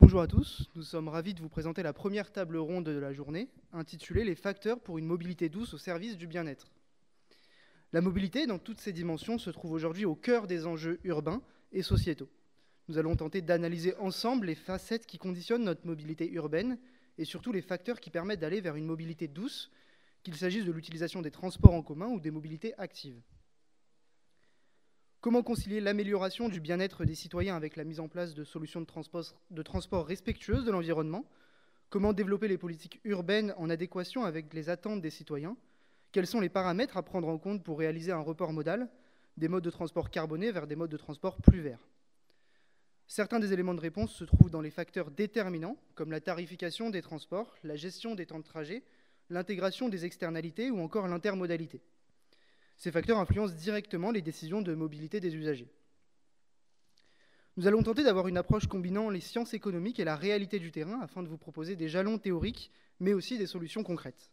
Bonjour à tous, nous sommes ravis de vous présenter la première table ronde de la journée, intitulée Les facteurs pour une mobilité douce au service du bien-être. La mobilité, dans toutes ses dimensions, se trouve aujourd'hui au cœur des enjeux urbains et sociétaux. Nous allons tenter d'analyser ensemble les facettes qui conditionnent notre mobilité urbaine et surtout les facteurs qui permettent d'aller vers une mobilité douce, qu'il s'agisse de l'utilisation des transports en commun ou des mobilités actives. Comment concilier l'amélioration du bien-être des citoyens avec la mise en place de solutions de transport respectueuses de l'environnement? Comment développer les politiques urbaines en adéquation avec les attentes des citoyens? Quels sont les paramètres à prendre en compte pour réaliser un report modal des modes de transport carbonés vers des modes de transport plus verts? Certains des éléments de réponse se trouvent dans les facteurs déterminants, comme la tarification des transports, la gestion des temps de trajet, l'intégration des externalités ou encore l'intermodalité. Ces facteurs influencent directement les décisions de mobilité des usagers. Nous allons tenter d'avoir une approche combinant les sciences économiques et la réalité du terrain afin de vous proposer des jalons théoriques, mais aussi des solutions concrètes.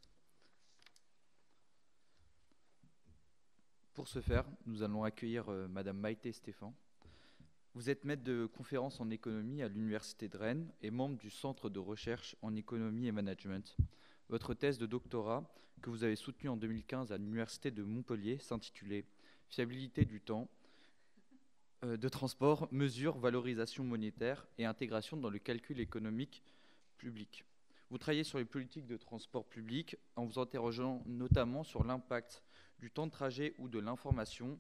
Pour ce faire, nous allons accueillir Madame Maïté Stéphan. Vous êtes maître de conférences en économie à l'Université de Rennes et membre du Centre de recherche en économie et management. Votre thèse de doctorat, que vous avez soutenue en 2015 à l'Université de Montpellier, s'intitulait « Fiabilité du temps de transport, mesure, valorisation monétaire et intégration dans le calcul économique public ». Vous travaillez sur les politiques de transport public en vous interrogeant notamment sur l'impact du temps de trajet ou de l'information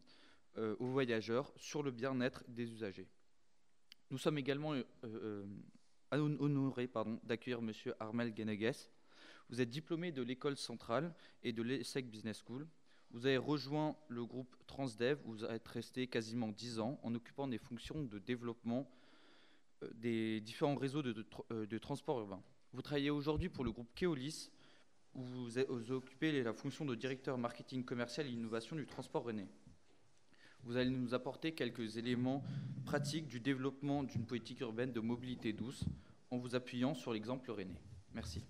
aux voyageurs sur le bien-être des usagers. Nous sommes également honorés d'accueillir M. Armel Guénéguès. Vous êtes diplômé de l'École centrale et de l'ESSEC Business School. Vous avez rejoint le groupe Transdev, où vous êtes resté quasiment 10 ans en occupant des fonctions de développement des différents réseaux de transport urbain. Vous travaillez aujourd'hui pour le groupe Keolis, où vous occupez la fonction de directeur marketing commercial et innovation du transport rennais. Vous allez nous apporter quelques éléments pratiques du développement d'une politique urbaine de mobilité douce en vous appuyant sur l'exemple rennais. Merci.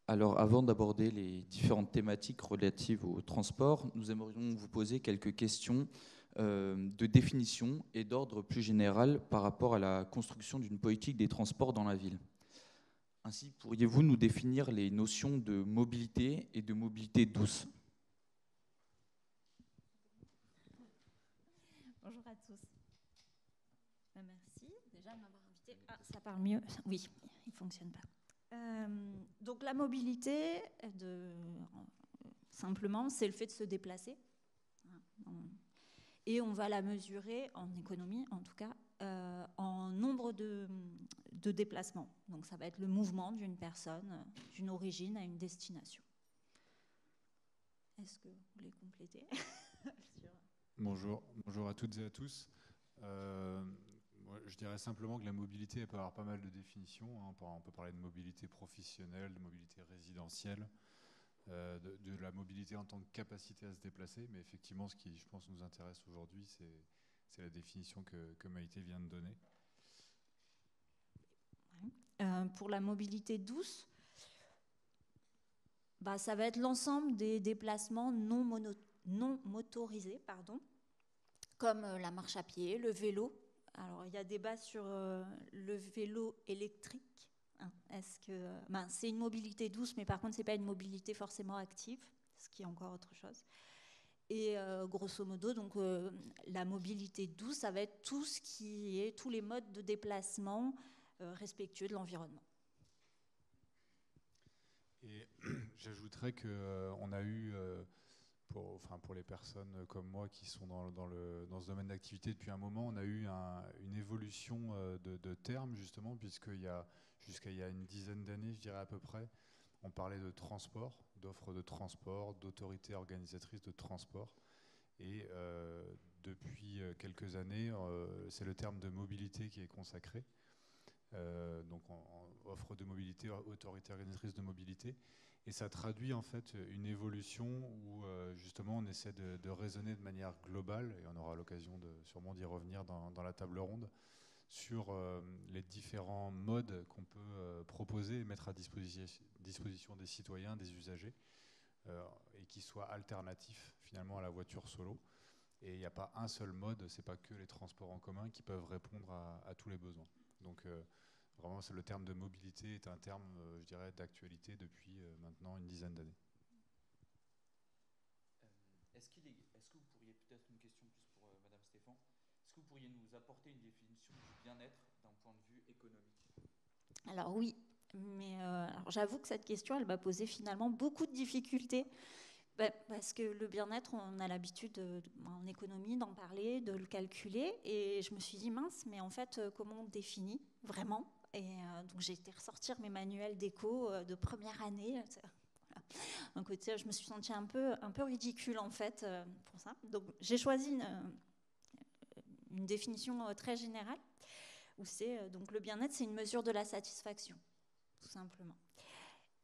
Alors, avant d'aborder les différentes thématiques relatives au transport, nous aimerions vous poser quelques questions de définition et d'ordre plus général par rapport à la construction d'une politique des transports dans la ville. Ainsi, pourriez-vous nous définir les notions de mobilité et de mobilité douce? Bonjour à tous. Merci déjà de m'avoir invité. Ah, ça parle mieux. Oui, il ne fonctionne pas. Donc la mobilité, simplement, c'est le fait de se déplacer. Et on va la mesurer en économie, en tout cas, en nombre de déplacements. Donc ça va être le mouvement d'une personne, d'une origine à une destination. Est-ce que vous voulez compléter? Bonjour à toutes et à tous. Je dirais simplement que la mobilité elle peut avoir pas mal de définitions. On peut parler de mobilité professionnelle, de mobilité résidentielle, de la mobilité en tant que capacité à se déplacer. Mais effectivement, ce qui, je pense, nous intéresse aujourd'hui, c'est la définition que Maïté vient de donner. Pour la mobilité douce, ça va être l'ensemble des déplacements non motorisés, comme la marche à pied, le vélo. Alors, il y a débat sur le vélo électrique. C'est une mobilité douce, mais par contre, ce n'est pas une mobilité forcément active, ce qui est encore autre chose. Et grosso modo, donc, la mobilité douce, ça va être tout ce qui est tous les modes de déplacement respectueux de l'environnement. Et j'ajouterais qu'on a eu... pour les personnes comme moi qui sont dans ce domaine d'activité depuis un moment, on a eu une évolution de termes justement, jusqu'à il y a une dizaine d'années, je dirais à peu près, on parlait de transport, d'offres de transport, d'autorités organisatrices de transport. Et depuis quelques années, c'est le terme de mobilité qui est consacré. Donc offre de mobilité, autorité organisatrice de mobilité. Et ça traduit en fait une évolution où justement on essaie de raisonner de manière globale, et on aura l'occasion sûrement d'y revenir dans la table ronde, sur les différents modes qu'on peut proposer et mettre à disposition des citoyens, des usagers, et qui soient alternatifs finalement à la voiture solo. Et il n'y a pas un seul mode, c'est pas que les transports en commun qui peuvent répondre à tous les besoins. Donc vraiment, le terme de mobilité est un terme, je dirais, d'actualité depuis maintenant une dizaine d'années. Est-ce que vous pourriez, peut-être une question plus pour Madame Stéphan, est-ce que vous pourriez nous apporter une définition du bien-être d'un point de vue économique? Alors oui, mais alors, j'avoue que cette question, elle m'a posé finalement beaucoup de difficultés. Parce que le bien-être, on a l'habitude en économie d'en parler, de le calculer. Et je me suis dit, mince, mais en fait, comment on définit vraiment? Et donc j'ai été ressortir mes manuels d'éco de première année. Voilà. Donc, je me suis sentie un peu ridicule en fait pour ça. Donc j'ai choisi une définition très générale, où c'est donc le bien-être, c'est une mesure de la satisfaction, tout simplement.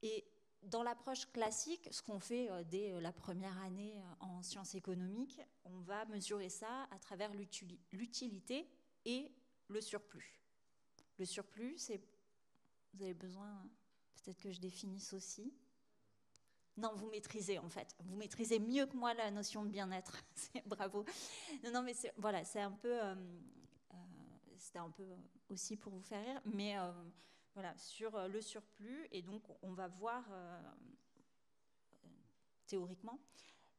Et dans l'approche classique, ce qu'on fait dès la première année en sciences économiques, on va mesurer ça à travers l'utilité et le surplus. Le surplus, c'est... Vous avez besoin, peut-être que je définisse aussi. Non, vous maîtrisez en fait. Vous maîtrisez mieux que moi la notion de bien-être. Bravo. Non, mais voilà, c'est un peu... c'était un peu aussi pour vous faire rire, mais... Voilà, sur le surplus, et donc on va voir théoriquement,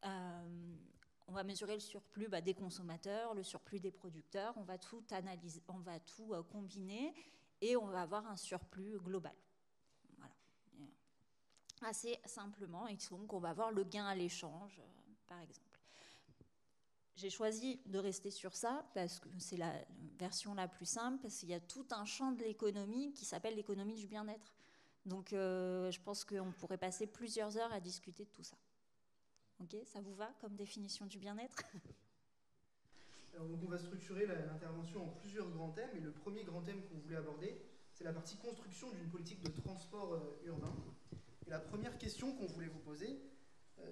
on va mesurer le surplus des consommateurs, le surplus des producteurs, on va tout analyser, on va tout combiner, et on va avoir un surplus global. Voilà. Assez simplement, et donc on va avoir le gain à l'échange, par exemple. J'ai choisi de rester sur ça parce que c'est la version la plus simple, parce qu'il y a tout un champ de l'économie qui s'appelle l'économie du bien-être. Donc je pense qu'on pourrait passer plusieurs heures à discuter de tout ça. Ok, ça vous va comme définition du bien-être? Alors, donc on va structurer l'intervention en plusieurs grands thèmes, et le premier grand thème qu'on voulait aborder, c'est la partie construction d'une politique de transport urbain. Et la première question qu'on voulait vous poser,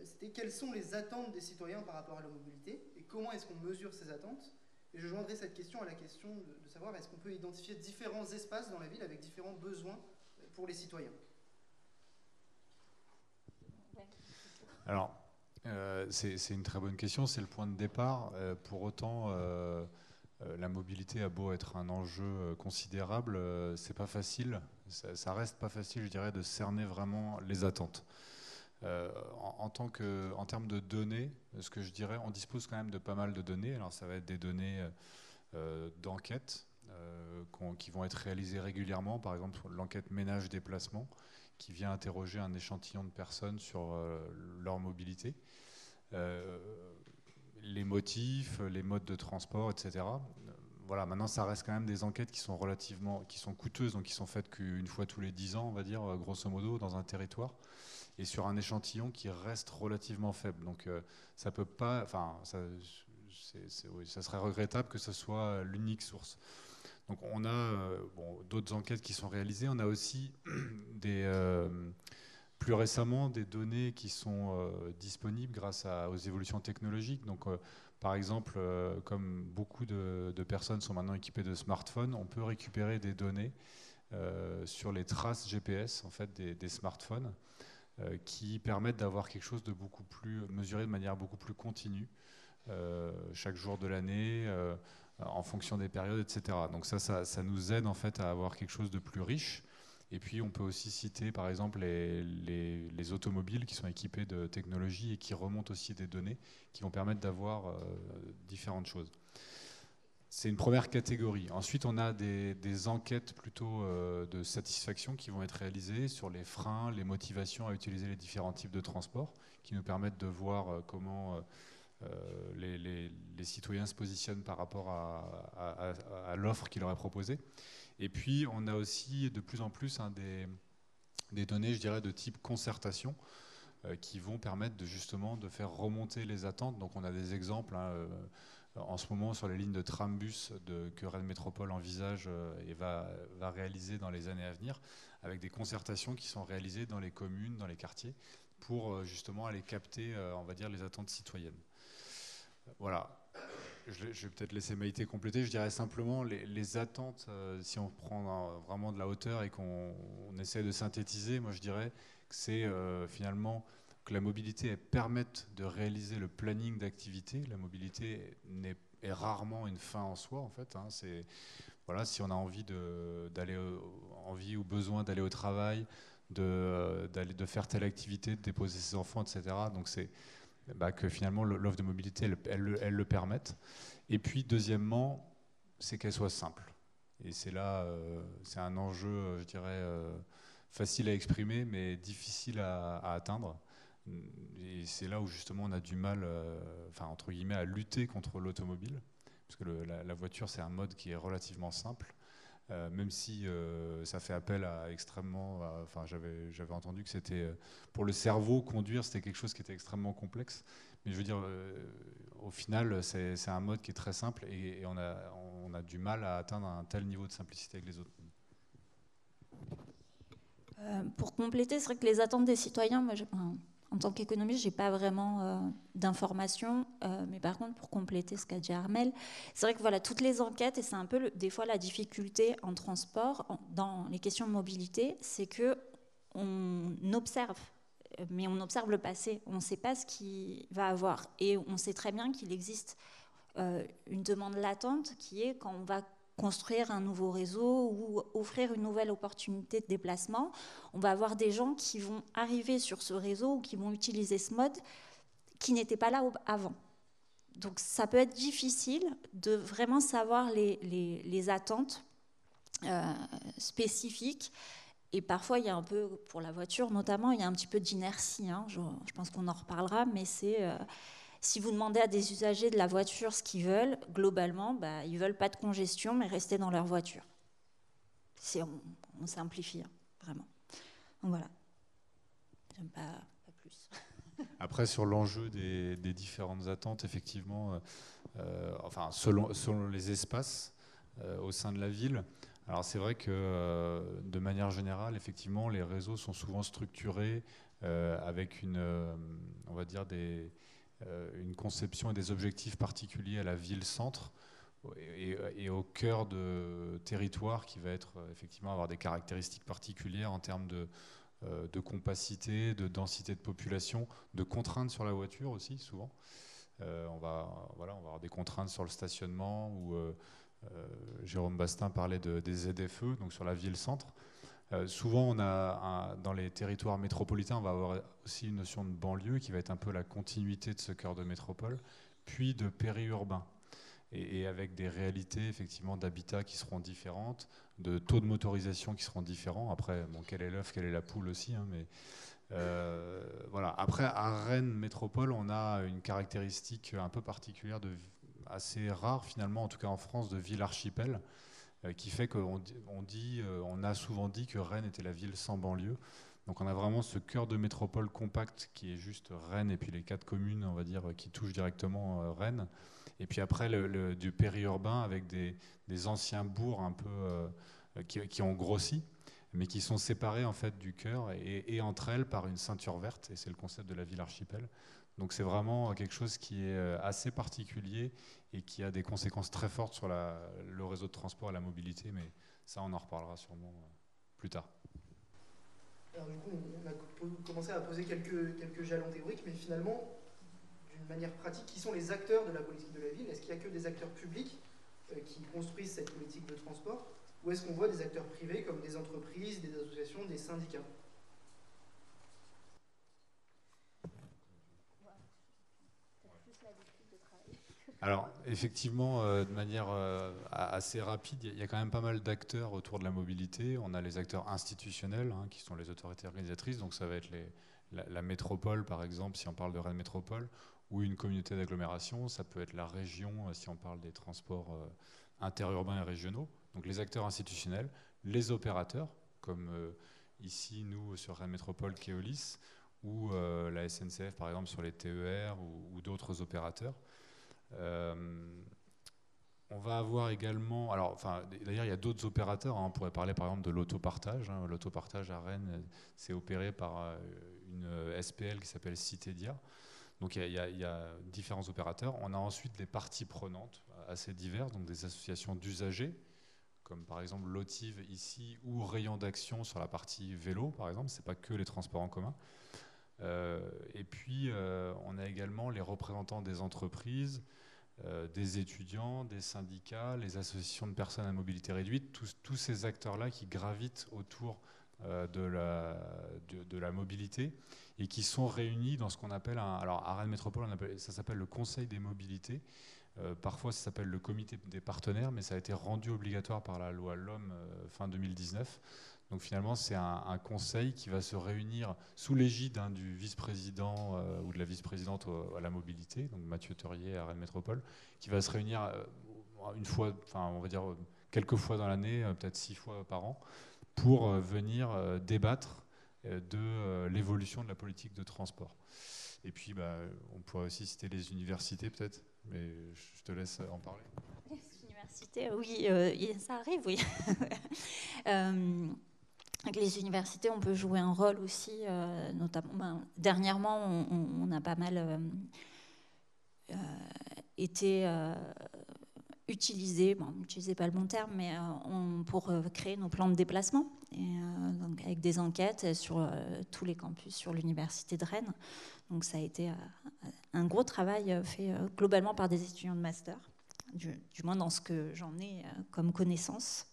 c'était quelles sont les attentes des citoyens par rapport à la mobilité et comment est-ce qu'on mesure ces attentes? Et je joindrai cette question à la question de savoir est-ce qu'on peut identifier différents espaces dans la ville avec différents besoins pour les citoyens. Alors, c'est une très bonne question, c'est le point de départ. Pour autant, la mobilité a beau être un enjeu considérable, c'est pas facile, ça reste pas facile, je dirais, de cerner vraiment les attentes. En termes de données, ce que je dirais, on dispose quand même de pas mal de données. Alors ça va être des données d'enquête qui vont être réalisées régulièrement. Par exemple, l'enquête ménage-déplacement, qui vient interroger un échantillon de personnes sur leur mobilité, les motifs, les modes de transport, etc. Voilà, maintenant ça reste quand même des enquêtes qui sont coûteuses, donc qui sont faites qu'une fois tous les 10 ans, on va dire, grosso modo, dans un territoire, et sur un échantillon qui reste relativement faible. Donc ça peut pas, enfin, oui, ça serait regrettable que ce soit l'unique source. Donc on a d'autres enquêtes qui sont réalisées. On a aussi plus récemment des données qui sont disponibles grâce aux évolutions technologiques. Donc par exemple, comme beaucoup de personnes sont maintenant équipées de smartphones, on peut récupérer des données sur les traces GPS en fait, des smartphones qui permettent d'avoir quelque chose de beaucoup plus mesuré de manière beaucoup plus continue chaque jour de l'année, en fonction des périodes, etc. Donc ça nous aide en fait à avoir quelque chose de plus riche. Et puis on peut aussi citer par exemple les automobiles qui sont équipés de technologies et qui remontent aussi des données qui vont permettre d'avoir différentes choses. C'est une première catégorie. Ensuite, on a des enquêtes plutôt de satisfaction qui vont être réalisées sur les freins, les motivations à utiliser les différents types de transports, qui nous permettent de voir comment les citoyens se positionnent par rapport à l'offre qui leur est proposée. Et puis, on a aussi de plus en plus des données, je dirais, de type concertation, qui vont permettre justement de faire remonter les attentes. Donc, on a des exemples en ce moment sur les lignes de tram-bus que Rennes Métropole envisage et va réaliser dans les années à venir, avec des concertations qui sont réalisées dans les communes, dans les quartiers, pour justement aller capter, on va dire, les attentes citoyennes. Voilà. Je vais peut-être laisser Maïté compléter. Je dirais simplement les attentes, si on prend vraiment de la hauteur et qu'on essaie de synthétiser, moi je dirais que c'est finalement que la mobilité permette de réaliser le planning d'activité. La mobilité est rarement une fin en soi, en fait. Hein. Voilà, si on a envie ou besoin d'aller au travail, de faire telle activité, de déposer ses enfants, etc. Donc c'est que finalement l'offre de mobilité, elle le permette. Et puis deuxièmement, c'est qu'elle soit simple. Et c'est là, c'est un enjeu, je dirais, facile à exprimer, mais difficile à atteindre. Et c'est là où justement on a du mal, entre guillemets, à lutter contre l'automobile, parce que la voiture, c'est un mode qui est relativement simple. Même si ça fait appel à extrêmement... J'avais entendu que c'était... pour le cerveau, conduire, c'était quelque chose qui était extrêmement complexe. Mais je veux dire, au final, c'est un mode qui est très simple et on a du mal à atteindre un tel niveau de simplicité avec les autres. Pour compléter, c'est vrai que les attentes des citoyens, moi, en tant qu'économiste, je n'ai pas vraiment d'informations, mais par contre, pour compléter ce qu'a dit Armelle, c'est vrai que voilà, toutes les enquêtes, et c'est un peu des fois la difficulté en transport, dans les questions de mobilité, c'est qu'on observe, mais on observe le passé, on ne sait pas ce qu'il va avoir, et on sait très bien qu'il existe une demande latente qui est quand on va construire un nouveau réseau ou offrir une nouvelle opportunité de déplacement, on va avoir des gens qui vont arriver sur ce réseau ou qui vont utiliser ce mode qui n'était pas là avant. Donc ça peut être difficile de vraiment savoir les attentes spécifiques. Et parfois, il y a un peu, pour la voiture notamment, il y a un petit peu d'inertie. Hein. Je pense qu'on en reparlera, mais c'est... si vous demandez à des usagers de la voiture ce qu'ils veulent, globalement, ils ne veulent pas de congestion, mais rester dans leur voiture. On simplifie, hein, vraiment. Donc voilà. J'aime pas plus. Après, sur l'enjeu des différentes attentes, effectivement, selon les espaces au sein de la ville, alors c'est vrai que de manière générale, effectivement, les réseaux sont souvent structurés avec on va dire une conception et des objectifs particuliers à la ville-centre et au cœur de territoire qui va être effectivement avoir des caractéristiques particulières en termes de compacité, de densité de population, de contraintes sur la voiture aussi souvent. On va avoir des contraintes sur le stationnement où Jérôme Bastin parlait des ZFE, donc sur la ville-centre. Souvent, dans les territoires métropolitains, on va avoir aussi une notion de banlieue qui va être un peu la continuité de ce cœur de métropole, puis de périurbain. Et avec des réalités effectivement d'habitat qui seront différentes, de taux de motorisation qui seront différents. Après, quel est l'œuf, quelle est la poule aussi, hein, mais voilà. Après, à Rennes métropole, on a une caractéristique un peu particulière, assez rare finalement, en tout cas en France, de ville archipel, qui fait qu'on a souvent dit que Rennes était la ville sans banlieue. Donc on a vraiment ce cœur de métropole compact qui est juste Rennes et puis les 4 communes, on va dire, qui touchent directement Rennes. Et puis après du périurbain avec des anciens bourgs un peu qui ont grossi, mais qui sont séparés en fait du cœur et entre elles par une ceinture verte. Et c'est le concept de la ville archipel. Donc c'est vraiment quelque chose qui est assez particulier et qui a des conséquences très fortes sur le réseau de transport et la mobilité, mais ça on en reparlera sûrement plus tard. Alors du coup, on a commencé à poser quelques jalons théoriques, mais finalement, d'une manière pratique, qui sont les acteurs de la politique de la ville? Est-ce qu'il n'y a que des acteurs publics qui construisent cette politique de transport, ou est-ce qu'on voit des acteurs privés comme des entreprises, des associations, des syndicats? Alors, effectivement, de manière assez rapide, il y a quand même pas mal d'acteurs autour de la mobilité. On a les acteurs institutionnels, hein, qui sont les autorités organisatrices. Donc, ça va être la métropole, par exemple, si on parle de Rennes Métropole, ou une communauté d'agglomération. Ça peut être la région, si on parle des transports interurbains et régionaux. Donc, les acteurs institutionnels, les opérateurs, comme ici, nous, sur Rennes Métropole, Keolis, ou la SNCF, par exemple, sur les TER, ou d'autres opérateurs. On va avoir également, d'ailleurs il y a d'autres opérateurs, hein, on pourrait parler par exemple de l'autopartage. Hein. L'autopartage à Rennes, c'est opéré par une SPL qui s'appelle Citédia. Donc il y a différents opérateurs. On a ensuite des parties prenantes assez diverses, donc des associations d'usagers, comme par exemple Lotive ici, ou Rayon d'Action sur la partie vélo, par exemple. C'est pas que les transports en commun. Et puis, on a également les représentants des entreprises, des étudiants, des syndicats, les associations de personnes à mobilité réduite, tous ces acteurs-là qui gravitent autour de la mobilité et qui sont réunis dans ce qu'on appelle alors à Rennes Métropole, ça s'appelle le Conseil des mobilités. Parfois, ça s'appelle le comité des partenaires, mais ça a été rendu obligatoire par la loi LOM fin 2019. Donc finalement, c'est un conseil qui va se réunir sous l'égide du vice-président ou de la vice-présidente à la mobilité, donc Mathieu Teurier à Rennes Métropole, qui va se réunir une fois, enfin on va dire quelques fois dans l'année, peut-être 6 fois par an, pour venir débattre de l'évolution de la politique de transport. Et puis, on pourrait aussi citer les universités peut-être, mais je te laisse en parler. Les universités, oui, ça arrive, oui. Avec les universités, on peut jouer un rôle aussi, notamment. Dernièrement, on a pas mal été utilisé, utilisé pas le bon terme, mais pour créer nos plans de déplacement, donc avec des enquêtes sur tous les campus sur l'université de Rennes. Donc ça a été un gros travail fait globalement par des étudiants de master, du moins dans ce que j'en ai comme connaissance.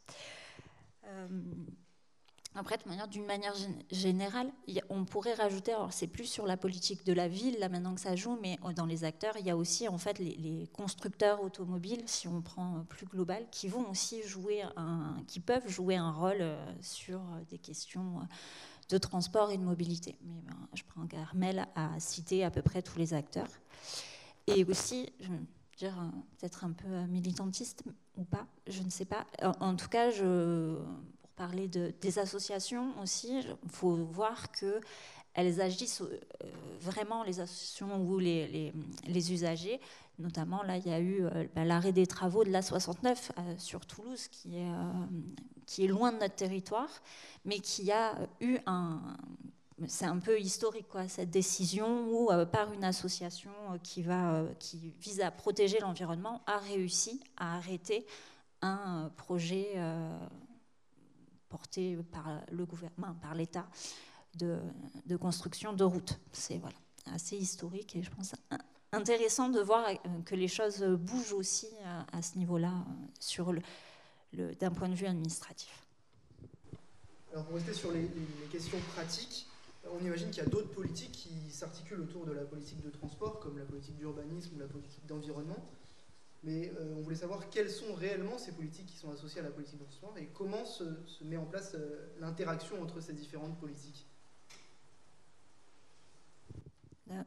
Après, d'une manière générale, on pourrait rajouter, alors c'est plus sur la politique de la ville, là maintenant que ça joue, mais dans les acteurs, il y a aussi en fait les constructeurs automobiles, si on prend plus global, qui vont aussi qui peuvent jouer un rôle sur des questions de transport et de mobilité. Mais je prends Carmel à citer à peu près tous les acteurs. Et aussi, je veux dire peut-être un peu militantiste ou pas, je ne sais pas. En tout cas, parler des associations aussi, il faut voir qu'elles agissent vraiment, les associations ou les usagers. Notamment, là, il y a eu l'arrêt des travaux de l'A69 sur Toulouse, qui est loin de notre territoire, mais qui a eu c'est un peu historique, quoi, cette décision où, par une association qui vise à protéger l'environnement, a réussi à arrêter un projet porté par le gouvernement, par l'État, de construction de routes. C'est assez historique et je pense intéressant de voir que les choses bougent aussi à ce niveau-là, d'un point de vue administratif. Alors pour rester sur les questions pratiques, on imagine qu'il y a d'autres politiques qui s'articulent autour de la politique de transport, comme la politique d'urbanisme ou la politique d'environnement. Mais on voulait savoir quelles sont réellement ces politiques qui sont associées à la politique de transport et comment se met en place l'interaction entre ces différentes politiques.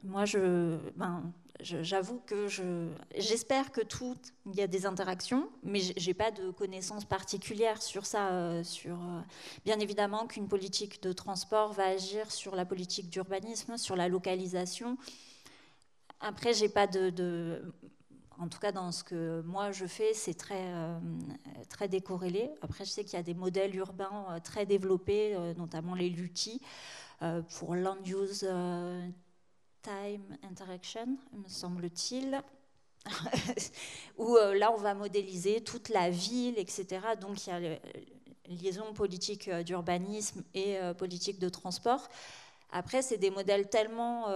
Moi, j'avoue que j'espère que il y a des interactions, mais j'ai pas de connaissances particulières sur ça. Bien évidemment qu'une politique de transport va agir sur la politique d'urbanisme, sur la localisation. Après, j'ai pas en tout cas, dans ce que moi je fais, c'est très décorrélé. Après, je sais qu'il y a des modèles urbains très développés, notamment les LUTI, pour Land Use Time Interaction, me semble-t-il, où là, on va modéliser toute la ville, etc. Donc, il y a la liaison politique d'urbanisme et politique de transport. Après, c'est des modèles tellement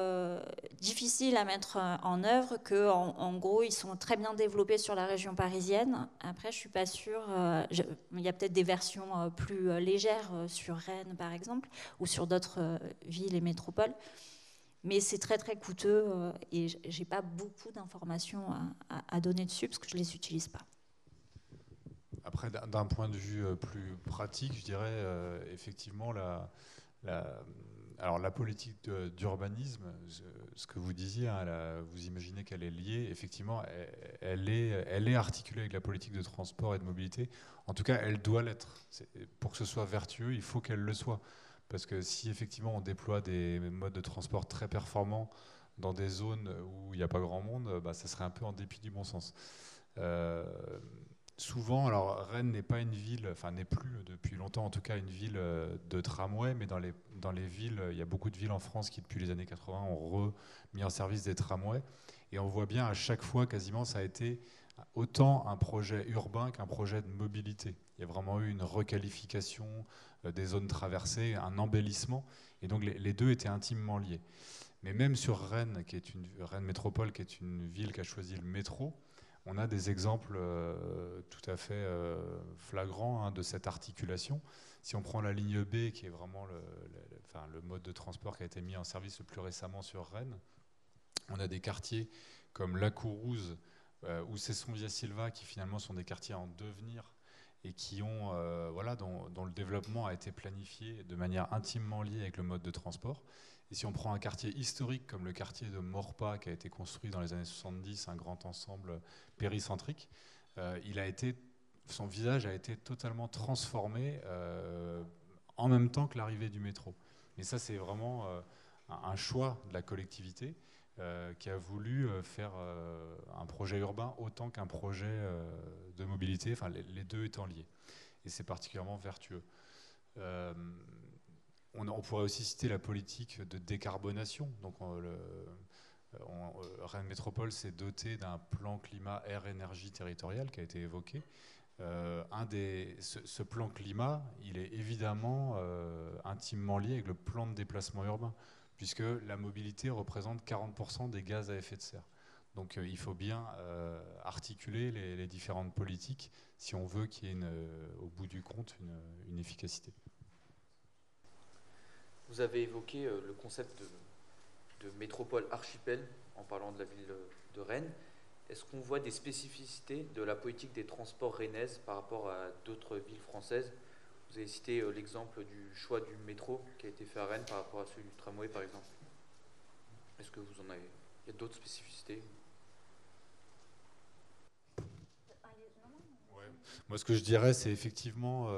difficiles à mettre en œuvre qu'en gros, ils sont très bien développés sur la région parisienne. Après, je ne suis pas sûre. Il y a peut-être des versions plus légères sur Rennes, par exemple, ou sur d'autres villes et métropoles. Mais c'est très, très coûteux et je n'ai pas beaucoup d'informations à donner dessus parce que je ne les utilise pas. Après, d'un point de vue plus pratique, je dirais effectivement alors la politique d'urbanisme, ce que vous disiez, vous imaginez qu'elle est liée, effectivement, elle est articulée avec la politique de transport et de mobilité. En tout cas, elle doit l'être. Pour que ce soit vertueux, il faut qu'elle le soit. Parce que si effectivement on déploie des modes de transport très performants dans des zones où il n'y a pas grand monde, ça serait un peu en dépit du bon sens. Souvent, alors Rennes n'est pas une ville, enfin n'est plus depuis longtemps en tout cas une ville de tramway, mais dans les villes, il y a beaucoup de villes en France qui depuis les années 80 ont remis en service des tramways, et on voit bien à chaque fois quasiment ça a été autant un projet urbain qu'un projet de mobilité. Il y a vraiment eu une requalification des zones traversées, un embellissement, et donc les deux étaient intimement liés. Mais même sur Rennes, Rennes Métropole, qui est une ville qui a choisi le métro, on a des exemples tout à fait flagrants de cette articulation. Si on prend la ligne B, qui est vraiment le mode de transport qui a été mis en service le plus récemment sur Rennes, on a des quartiers comme La Courouse ou Cesson Via Silva, qui finalement sont des quartiers en devenir et qui ont, dont le développement a été planifié de manière intimement liée avec le mode de transport. Et si on prend un quartier historique comme le quartier de Maurepas, qui a été construit dans les années 70, un grand ensemble péricentrique, son visage a été totalement transformé en même temps que l'arrivée du métro. Et ça, c'est vraiment un choix de la collectivité qui a voulu faire un projet urbain autant qu'un projet de mobilité, enfin les deux étant liés. Et c'est particulièrement vertueux. On pourrait aussi citer la politique de décarbonation. Donc, Rennes Métropole s'est doté d'un plan climat air-énergie territorial qui a été évoqué. Ce plan climat, il est évidemment intimement lié avec le plan de déplacement urbain, puisque la mobilité représente 40% des gaz à effet de serre. Donc il faut bien articuler les différentes politiques si on veut qu'il y ait au bout du compte une efficacité. Vous avez évoqué le concept de métropole archipel en parlant de la ville de Rennes. Est-ce qu'on voit des spécificités de la politique des transports rennaises par rapport à d'autres villes françaises? Vous avez cité l'exemple du choix du métro qui a été fait à Rennes par rapport à celui du tramway, par exemple. Est-ce que vous en avez? Il y a d'autres spécificités? Ouais. Moi, ce que je dirais, c'est effectivement...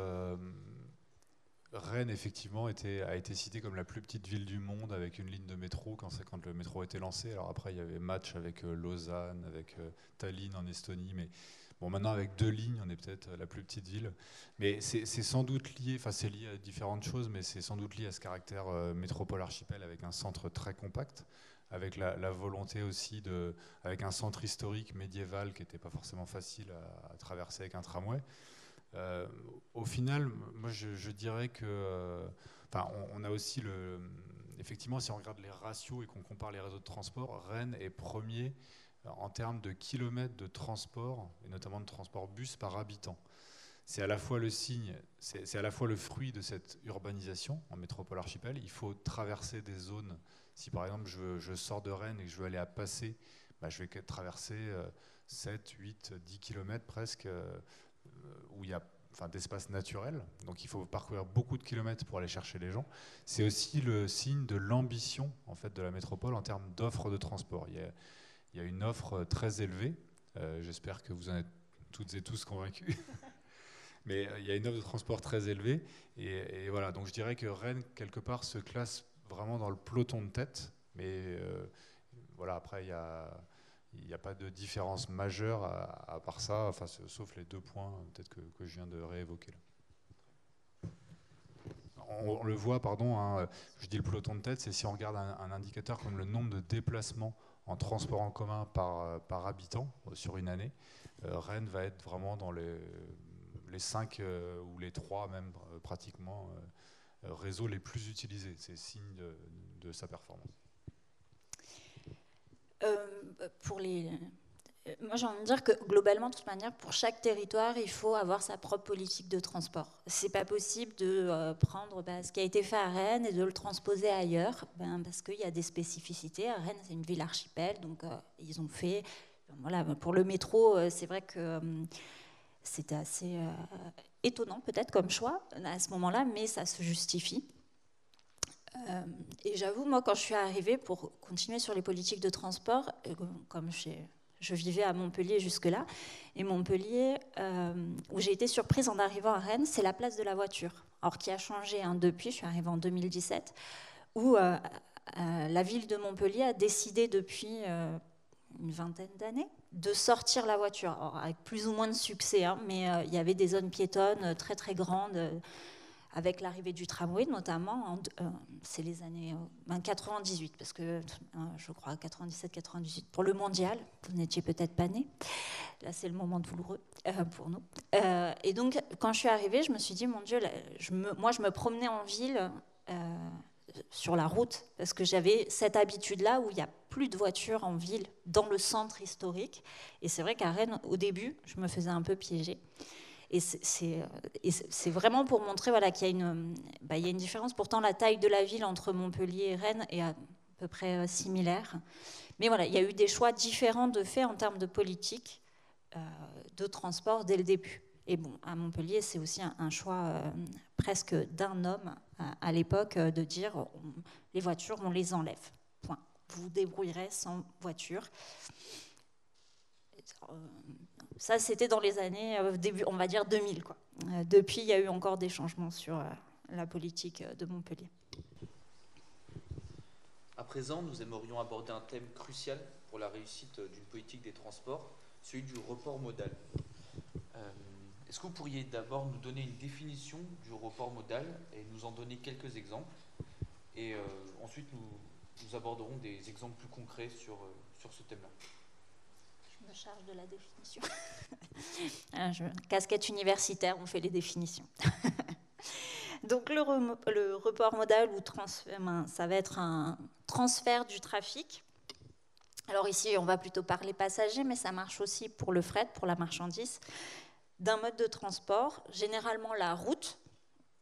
Rennes, effectivement, a été citée comme la plus petite ville du monde avec une ligne de métro quand le métro a été lancé. Alors après, il y avait match avec Lausanne, avec Tallinn en Estonie. Mais bon, maintenant, avec 2 lignes, on est peut-être la plus petite ville. Mais c'est sans doute lié, enfin, c'est lié à différentes choses, mais c'est sans doute lié à ce caractère métropole archipel avec un centre très compact, avec la volonté aussi avec un centre historique médiéval qui n'était pas forcément facile à traverser avec un tramway. Au final, moi je dirais que, on a aussi effectivement, si on regarde les ratios et qu'on compare les réseaux de transport, Rennes est premier en termes de kilomètres de transport, et notamment de transport bus par habitant. C'est à la fois le signe, c'est à la fois le fruit de cette urbanisation en métropole archipel. Il faut traverser des zones. Si par exemple je sors de Rennes et que je veux aller à Passé, je vais traverser 7, 8, 10 kilomètres presque, où il y a d'espace naturel, donc il faut parcourir beaucoup de kilomètres pour aller chercher les gens. C'est aussi le signe de l'ambition en fait de la métropole en termes d'offres de transport. Il y a une offre très élevée, j'espère que vous en êtes toutes et tous convaincus, mais il y a une offre de transport très élevée, et voilà, donc je dirais que Rennes, quelque part, se classe vraiment dans le peloton de tête, mais voilà, après il n'y a pas de différence majeure à part ça, sauf les 2 points peut-être que je viens de réévoquer là. On le voit, je dis le peloton de tête, c'est si on regarde un indicateur comme le nombre de déplacements en transport en commun par habitant sur une année, Rennes va être vraiment dans les 5 ou les 3 même pratiquement réseaux les plus utilisés. C'est signe de sa performance. Moi, j'ai envie de dire que globalement, de toute manière, pour chaque territoire, il faut avoir sa propre politique de transport. C'est pas possible de prendre ce qui a été fait à Rennes et de le transposer ailleurs, parce qu'il y a des spécificités. À Rennes, c'est une ville archipel, donc ils ont fait. Voilà, pour le métro, c'est vrai que c'était assez étonnant, peut-être comme choix à ce moment-là, mais ça se justifie. Et j'avoue, moi, quand je suis arrivée, pour continuer sur les politiques de transport, comme je vivais à Montpellier jusque-là, et Montpellier, où j'ai été surprise en arrivant à Rennes, c'est la place de la voiture. Alors, qui a changé depuis, je suis arrivée en 2017, où la ville de Montpellier a décidé depuis une vingtaine d'années de sortir la voiture, alors, avec plus ou moins de succès, mais il y avait des zones piétonnes très très grandes, avec l'arrivée du tramway notamment, c'est les années 98, parce que je crois 97-98, pour le mondial, vous n'étiez peut-être pas né. Là, c'est le moment douloureux pour nous. Et donc, quand je suis arrivée, je me suis dit, mon Dieu, là, moi, je me promenais en ville sur la route, parce que j'avais cette habitude-là où il n'y a plus de voitures en ville, dans le centre historique. Et c'est vrai qu'à Rennes, au début, je me faisais un peu piéger. Et c'est vraiment pour montrer voilà, qu'il y a une différence. Pourtant, la taille de la ville entre Montpellier et Rennes est à peu près similaire. Mais voilà, il y a eu des choix différents de fait en termes de politique de transport dès le début. Et bon, à Montpellier, c'est aussi un choix presque d'un homme à l'époque de dire les voitures, on les enlève. Point. Vous vous débrouillerez sans voiture. Ça, c'était dans les années début, on va dire 2000, quoi. Depuis, il y a eu encore des changements sur la politique de Montpellier. À présent, nous aimerions aborder un thème crucial pour la réussite d'une politique des transports, celui du report modal. Est-ce que vous pourriez d'abord nous donner une définition du report modal et nous en donner quelques exemples? Et ensuite, nous aborderons des exemples plus concrets sur ce thème-là. Je me charge de la définition. Casquette universitaire, on fait les définitions. Donc le report modal ou ça va être un transfert du trafic. Alors ici, on va plutôt parler passagers, mais ça marche aussi pour le fret, pour la marchandise, d'un mode de transport, généralement la route,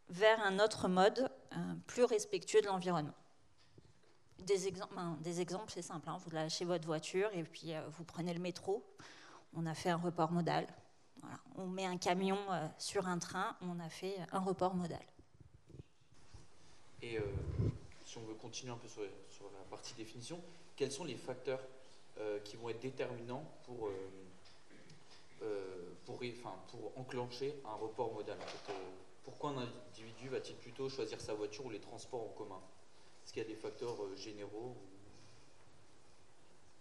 vers un autre mode plus respectueux de l'environnement. Des exemples, c'est simple, hein. Vous lâchez votre voiture et puis vous prenez le métro. On a fait un report modal. Voilà. On met un camion sur un train, on a fait un report modal. Et si on veut continuer un peu sur la partie définition, quels sont les facteurs qui vont être déterminants pour enclencher un report modal en fait, pourquoi un individu va-t-il plutôt choisir sa voiture ou les transports en commun? Est-ce qu'il y a des facteurs généraux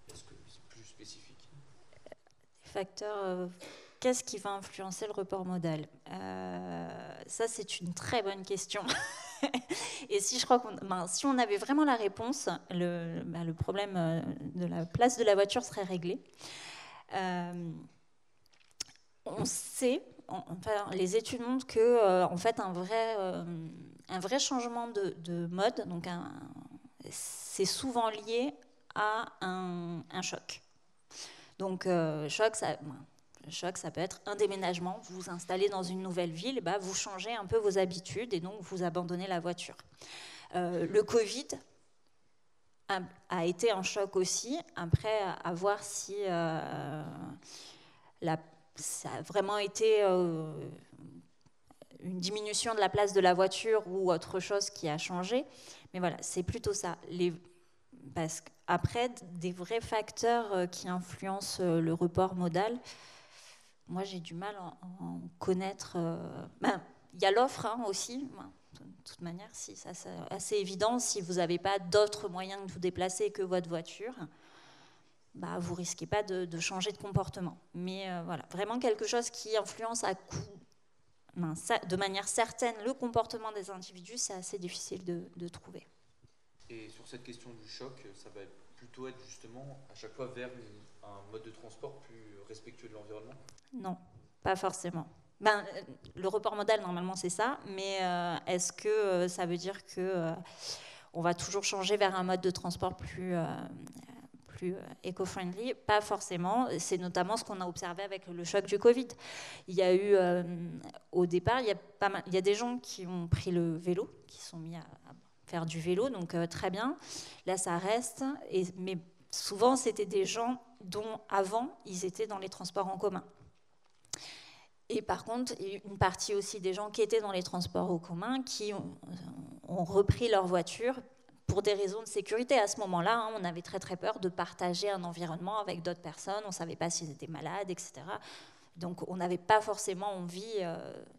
ou est-ce que c'est plus spécifique? Facteurs, qu'est-ce qui va influencer le report modal? Ça, c'est une très bonne question. Et si si on avait vraiment la réponse, le problème de la place de la voiture serait réglé. On sait, les études montrent que en fait, un vrai changement de mode, donc c'est souvent lié à un choc. Donc, choc, ça peut être un déménagement. Vous vous installez dans une nouvelle ville, vous changez un peu vos habitudes et donc vous abandonnez la voiture. Le Covid a été un choc aussi. Après, à voir si ça a vraiment été une diminution de la place de la voiture ou autre chose qui a changé. Mais voilà, c'est plutôt ça. Parce qu'après, des vrais facteurs qui influencent le report modal, moi j'ai du mal à en connaître. Il y a l'offre aussi. De toute manière, si, ça, c'est assez évident. Si vous n'avez pas d'autres moyens de vous déplacer que votre voiture, vous ne risquez pas de changer de comportement. Mais voilà, vraiment quelque chose qui influence de manière certaine le comportement des individus, c'est assez difficile de trouver. Et sur cette question du choc, ça va plutôt être justement à chaque fois vers un mode de transport plus respectueux de l'environnement? Non, pas forcément. Le report modal, normalement, c'est ça, mais est-ce que ça veut dire qu'on va toujours changer vers un mode de transport plus éco-friendly? Pas forcément. C'est notamment ce qu'on a observé avec le choc du Covid. Il y a eu, au départ, il y a des gens qui ont pris le vélo, qui sont mis à faire du vélo, donc très bien. Là, ça reste. Mais souvent, c'était des gens dont, avant, ils étaient dans les transports en commun. Et par contre, il y a eu une partie aussi des gens qui étaient dans les transports en commun qui ont repris leur voiture pour des raisons de sécurité. À ce moment-là, on avait très très peur de partager un environnement avec d'autres personnes. On ne savait pas s'ils étaient malades, etc. Donc on n'avait pas forcément envie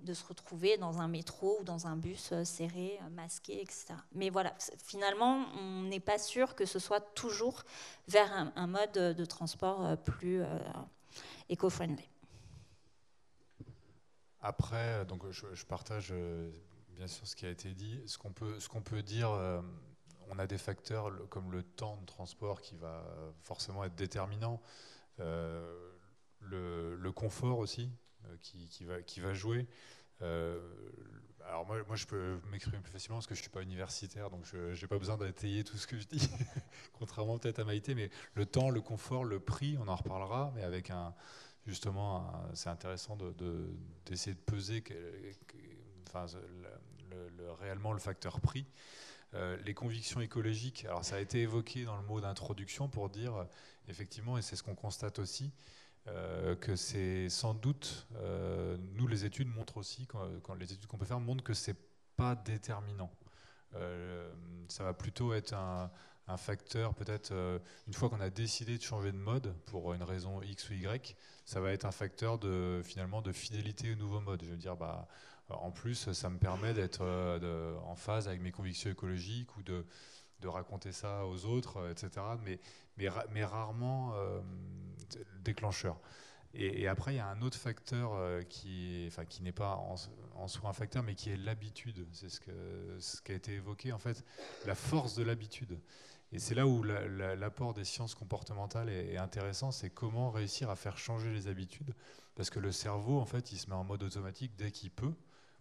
de se retrouver dans un métro ou dans un bus serré, masqué, etc. Mais voilà, finalement, on n'est pas sûr que ce soit toujours vers un mode de transport plus éco-friendly. Après, donc je partage bien sûr ce qui a été dit. Ce qu'on peut dire, on a des facteurs comme le temps de transport qui va forcément être déterminant. Le le confort aussi qui va jouer. Alors moi, je peux m'exprimer plus facilement parce que je ne suis pas universitaire, donc je n'ai pas besoin d'étayer tout ce que je dis, contrairement peut-être à Maïté, mais le temps, le confort, le prix, on en reparlera, mais avec c'est intéressant d'essayer de peser réellement le facteur prix. Les convictions écologiques, alors ça a été évoqué dans le mot d'introduction pour dire, effectivement, et c'est ce qu'on constate aussi, que c'est sans doute, nous les études montrent aussi, quand les études qu'on peut faire montrent que c'est pas déterminant. Ça va plutôt être un facteur, peut-être une fois qu'on a décidé de changer de mode pour une raison X ou Y, ça va être un facteur finalement de fidélité au nouveau mode. Je veux dire, en plus, ça me permet d'être en phase avec mes convictions écologiques ou de raconter ça aux autres, etc. Mais rarement déclencheur. Et après, il y a un autre facteur qui n'est pas en soi un facteur, mais qui est l'habitude. C'est ce qui a été évoqué, en fait, la force de l'habitude. Et c'est là où l'apport des sciences comportementales est intéressant, c'est comment réussir à faire changer les habitudes. Parce que le cerveau, en fait, il se met en mode automatique dès qu'il peut.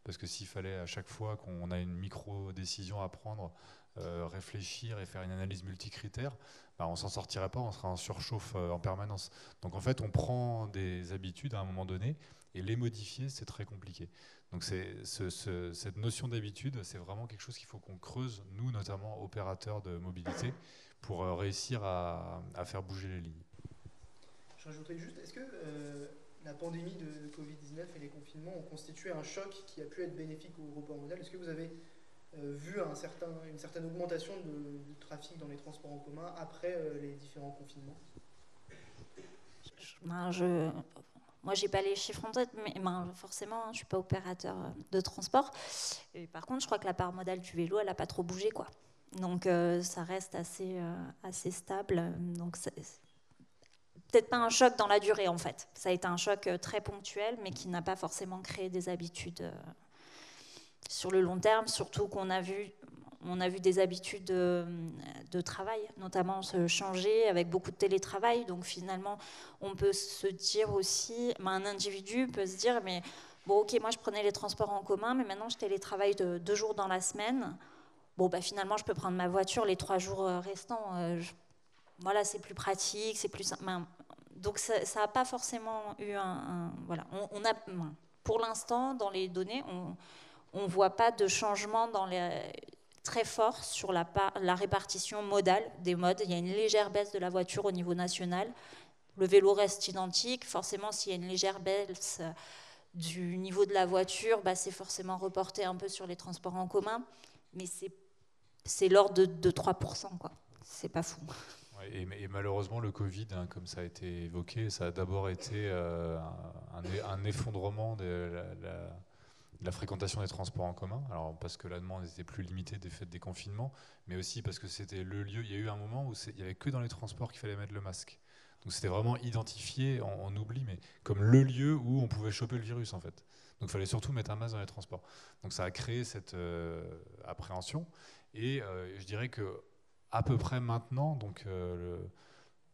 Parce que s'il fallait à chaque fois qu'on a une micro-décision à prendre, réfléchir et faire une analyse multicritère, on s'en sortirait pas, on serait en surchauffe en permanence. Donc en fait, on prend des habitudes à un moment donné, et les modifier, c'est très compliqué. Donc cette notion d'habitude, c'est vraiment quelque chose qu'il faut qu'on creuse, nous notamment opérateurs de mobilité, pour réussir à faire bouger les lignes. Je rajouterais juste, est-ce que la pandémie de Covid-19 et les confinements ont constitué un choc qui a pu être bénéfique au report modal? Est-ce que vous avez vu une certaine augmentation du trafic dans les transports en commun après les différents confinements? Moi, j'ai pas les chiffres en tête, mais forcément, je ne suis pas opérateur de transport. Et par contre, je crois que la part modale du vélo, elle n'a pas trop bougé, quoi. Donc, ça reste assez stable. Donc, peut-être pas un choc dans la durée, en fait. Ça a été un choc très ponctuel, mais qui n'a pas forcément créé des habitudes sur le long terme, surtout qu'on a vu des habitudes de travail, notamment se changer avec beaucoup de télétravail. Donc finalement, on peut se dire aussi, un individu peut se dire, mais bon, ok, moi je prenais les transports en commun, mais maintenant je télétravaille 2 jours dans la semaine. Bon, finalement, je peux prendre ma voiture les 3 jours restants. Voilà, c'est plus pratique, c'est plus... donc ça n'a pas forcément eu voilà. Pour l'instant, dans les données, on ne voit pas de changement très fort sur la répartition modale des modes. Il y a une légère baisse de la voiture au niveau national. Le vélo reste identique. Forcément, s'il y a une légère baisse du niveau de la voiture, c'est forcément reporté un peu sur les transports en commun. Mais c'est l'ordre de 3%, quoi. C'est pas fou. Et malheureusement, le Covid, comme ça a été évoqué, ça a d'abord été un effondrement de la fréquentation des transports en commun, alors parce que la demande était plus limitée du fait des confinements, mais aussi parce que c'était le lieu. Il y a eu un moment où il n'y avait que dans les transports qu'il fallait mettre le masque. Donc c'était vraiment identifié, on oublie, mais comme le lieu où on pouvait choper le virus, en fait. Donc il fallait surtout mettre un masque dans les transports. Donc ça a créé cette appréhension. Et je dirais que à peu près maintenant, donc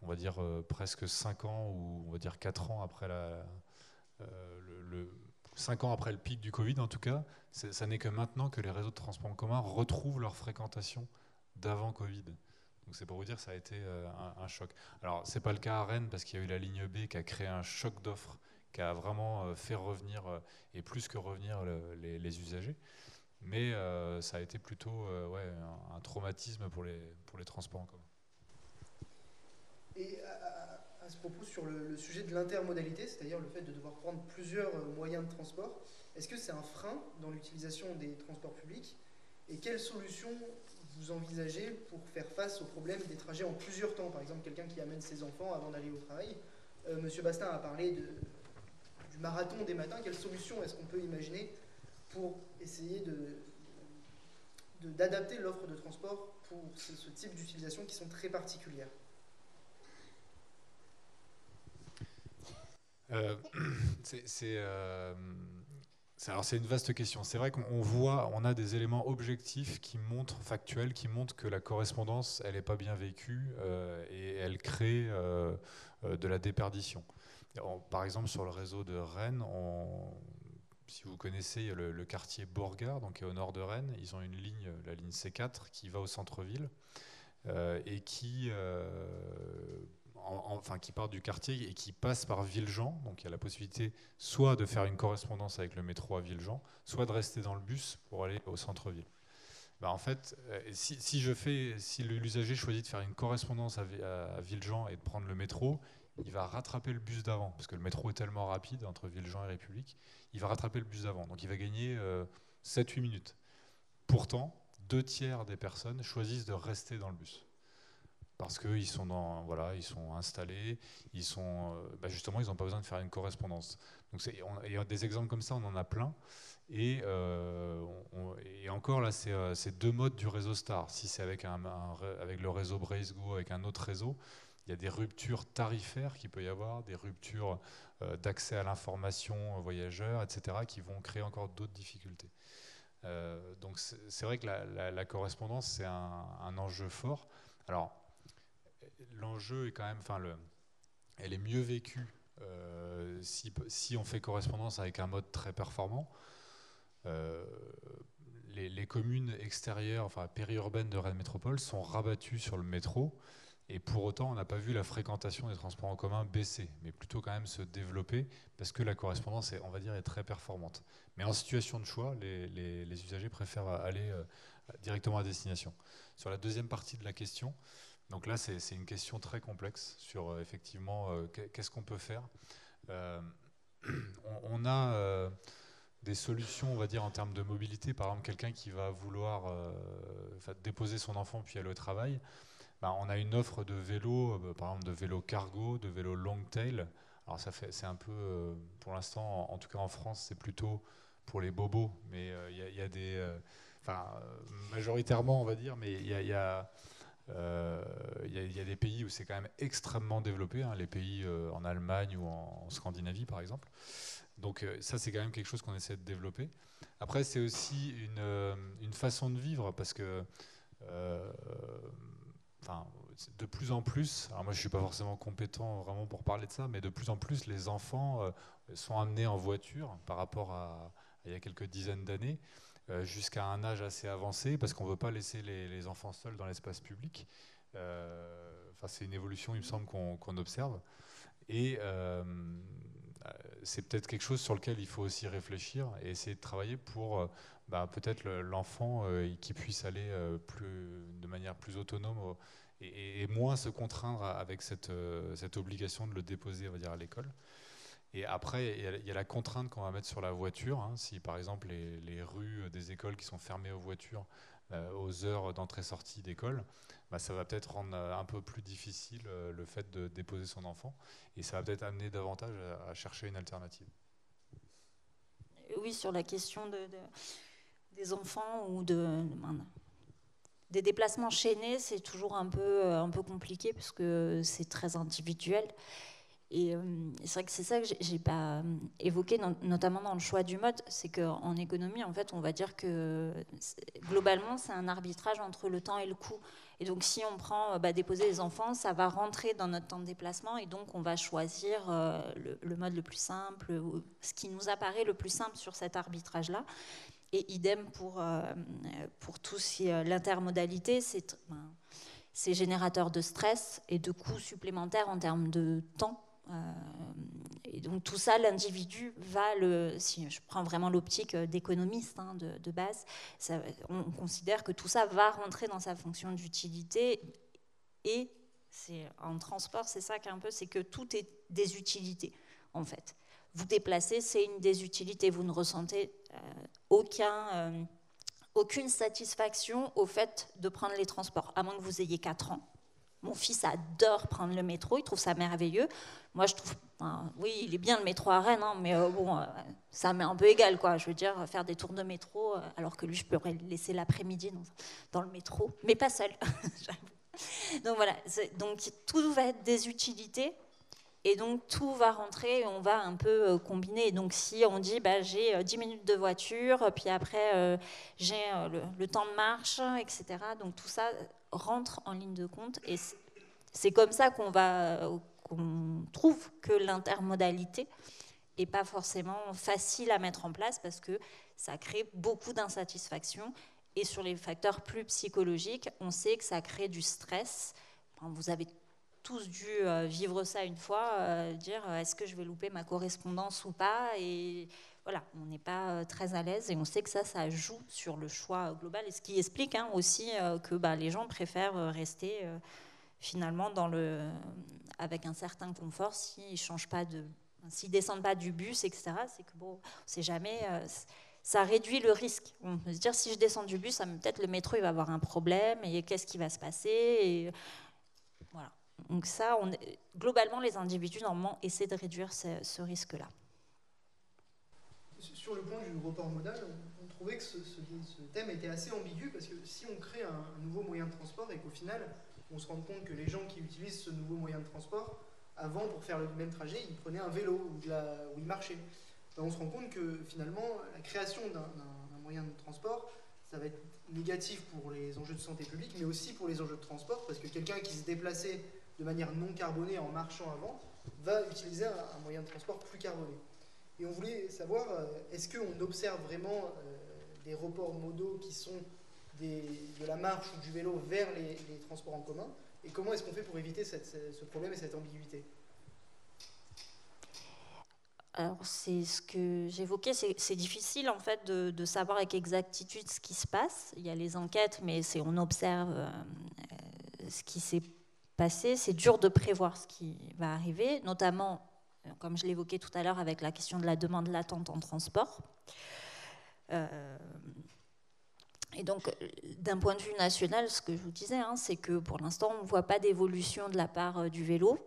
on va dire presque 5 ans, ou on va dire 4 ans après 5 ans après le pic du Covid, en tout cas, ça n'est que maintenant que les réseaux de transport en commun retrouvent leur fréquentation d'avant Covid. Donc c'est pour vous dire que ça a été un choc. Alors c'est pas le cas à Rennes, parce qu'il y a eu la ligne B qui a créé un choc d'offres, qui a vraiment fait revenir, et plus que revenir, les usagers. Mais ça a été plutôt un traumatisme pour les transports en commun. Et à ce propos, sur le sujet de l'intermodalité, c'est-à-dire le fait de devoir prendre plusieurs moyens de transport, est-ce que c'est un frein dans l'utilisation des transports publics? Et quelles solutions vous envisagez pour faire face au problème des trajets en plusieurs temps? Par exemple, quelqu'un qui amène ses enfants avant d'aller au travail. Monsieur Bastin a parlé du marathon des matins. Quelles solutions est-ce qu'on peut imaginer pour essayer d'adapter l'offre de transport pour ce type d'utilisation qui sont très particulières? C'est une vaste question. C'est vrai qu'on on a des éléments objectifs factuels, qui montrent que la correspondance, elle n'est pas bien vécue et elle crée de la déperdition. Par exemple, sur le réseau de Rennes, si vous connaissez le quartier Bourgard, donc qui est au nord de Rennes, ils ont une ligne, la ligne C4, qui va au centre-ville et qui part du quartier et qui passe par Villejean. Donc il y a la possibilité soit de faire une correspondance avec le métro à Villejean, soit de rester dans le bus pour aller au centre-ville. En fait, si l'usager choisit de faire une correspondance à Villejean et de prendre le métro, il va rattraper le bus d'avant, parce que le métro est tellement rapide entre Villejean et République, il va rattraper le bus d'avant. Donc il va gagner 7-8 minutes. Pourtant, 2/3 des personnes choisissent de rester dans le bus. Parce qu'ils sont, ils sont installés, justement, ils n'ont pas besoin de faire une correspondance. Donc il y a des exemples comme ça, on en a plein. Et encore là, c'est 2 modes du réseau Star. Si c'est avec le réseau Braze-Go, avec un autre réseau, il y a des ruptures tarifaires qu'il peut y avoir, des ruptures d'accès à l'information voyageurs, etc., qui vont créer encore d'autres difficultés. Donc c'est vrai que la correspondance, c'est un enjeu fort. Alors, l'enjeu est quand même, elle est mieux vécue si on fait correspondance avec un mode très performant. Les communes extérieures, périurbaines de Rennes Métropole sont rabattues sur le métro. Et pour autant, on n'a pas vu la fréquentation des transports en commun baisser, mais plutôt quand même se développer, parce que la correspondance, est très performante. Mais en situation de choix, les usagers préfèrent aller directement à destination. Sur la deuxième partie de la question, donc là, c'est une question très complexe sur effectivement qu'est-ce qu'on peut faire. On a des solutions, on va dire, en termes de mobilité. Par exemple, quelqu'un qui va vouloir déposer son enfant puis aller au travail. On a une offre de vélos, par exemple de vélos cargo, de vélos long tail. Alors c'est un peu, pour l'instant, en tout cas en France, c'est plutôt pour les bobos, mais il y a des, majoritairement on va dire, mais il y a des pays où c'est quand même extrêmement développé, hein, les pays en Allemagne ou en Scandinavie par exemple. Donc ça c'est quand même quelque chose qu'on essaie de développer. Après c'est aussi une façon de vivre parce que de plus en plus, alors moi je ne suis pas forcément compétent vraiment pour parler de ça, mais de plus en plus les enfants sont amenés en voiture par rapport à il y a quelques dizaines d'années, jusqu'à un âge assez avancé, parce qu'on ne veut pas laisser les enfants seuls dans l'espace public. C'est une évolution, il me semble, qu'on observe. Et c'est peut-être quelque chose sur lequel il faut aussi réfléchir et essayer de travailler pour peut-être l'enfant qui puisse aller de manière plus autonome et moins se contraindre avec cette obligation de le déposer, on va dire, à l'école. Et après, il y a la contrainte qu'on va mettre sur la voiture. Hein, si par exemple les rues des écoles qui sont fermées aux voitures aux heures d'entrée-sortie d'école, ça va peut-être rendre un peu plus difficile le fait de déposer son enfant. Et ça va peut-être amener davantage à chercher une alternative. Oui, sur la question des enfants ou des déplacements chaînés, c'est toujours un peu compliqué parce que c'est très individuel. Et c'est vrai que c'est ça que j'ai pas évoqué, notamment dans le choix du mode, c'est qu'en économie, en fait, on va dire que globalement, c'est un arbitrage entre le temps et le coût. Et donc, si on prend déposer les enfants, ça va rentrer dans notre temps de déplacement et donc on va choisir le mode le plus simple, ce qui nous apparaît le plus simple sur cet arbitrage-là. Et idem pour tout l'intermodalité, c'est générateur de stress et de coûts supplémentaires en termes de temps. Et donc tout ça, l'individu va si je prends vraiment l'optique d'économiste de base, on considère que tout ça va rentrer dans sa fonction d'utilité. Et en transport, c'est ça qui est un peu, c'est que tout est des utilités en fait. Vous déplacez, c'est une des utilités. Vous ne ressentez aucune satisfaction au fait de prendre les transports, à moins que vous ayez 4 ans. Mon fils adore prendre le métro, il trouve ça merveilleux. Moi, je trouve, oui, il est bien le métro à Rennes, hein, mais ça m'est un peu égal, quoi. Je veux dire, faire des tours de métro, alors que lui, je pourrais le laisser l'après-midi dans le métro, mais pas seul. Donc voilà, donc tout va être des utilités. Et donc, tout va rentrer, on va un peu combiner. Donc, si on dit, j'ai 10 minutes de voiture, puis après, j'ai le temps de marche, etc. Donc, tout ça rentre en ligne de compte. Et c'est comme ça qu'on qu'on trouve que l'intermodalité n'est pas forcément facile à mettre en place parce que ça crée beaucoup d'insatisfaction. Et sur les facteurs plus psychologiques, on sait que ça crée du stress. Enfin, vous avez tous dû vivre ça une fois, dire est-ce que je vais louper ma correspondance ou pas, et voilà, on n'est pas très à l'aise et on sait que ça joue sur le choix global, et ce qui explique aussi que les gens préfèrent rester finalement avec un certain confort s'ils ne descendent pas du bus, etc. C'est que bon, on ne sait jamais, ça réduit le risque. On peut se dire si je descends du bus, peut-être le métro il va avoir un problème et qu'est-ce qui va se passer, et voilà. Donc ça, globalement, les individus, normalement, essaient de réduire ce risque-là. Sur le point du report modal, on trouvait que ce thème était assez ambigu, parce que si on crée un nouveau moyen de transport et qu'au final, on se rend compte que les gens qui utilisent ce nouveau moyen de transport, avant, pour faire le même trajet, ils prenaient un vélo ou ils marchaient. On se rend compte que finalement, la création d'un moyen de transport, ça va être négatif pour les enjeux de santé publique, mais aussi pour les enjeux de transport, parce que quelqu'un qui se déplaçait de manière non carbonée en marchant avant va utiliser un moyen de transport plus carboné. Et on voulait savoir, est-ce qu'on observe vraiment des reports modaux qui sont de la marche ou du vélo vers les transports en commun, et comment est-ce qu'on fait pour éviter ce problème et cette ambiguïté? Alors, c'est ce que j'évoquais, c'est difficile en fait de savoir avec exactitude ce qui se passe. Il y a les enquêtes, mais on observe ce qui s'est passé. C'est dur de prévoir ce qui va arriver, notamment, comme je l'évoquais tout à l'heure, avec la question de la demande latente en transport. Et donc, d'un point de vue national, ce que je vous disais, c'est que pour l'instant, on ne voit pas d'évolution de la part du vélo.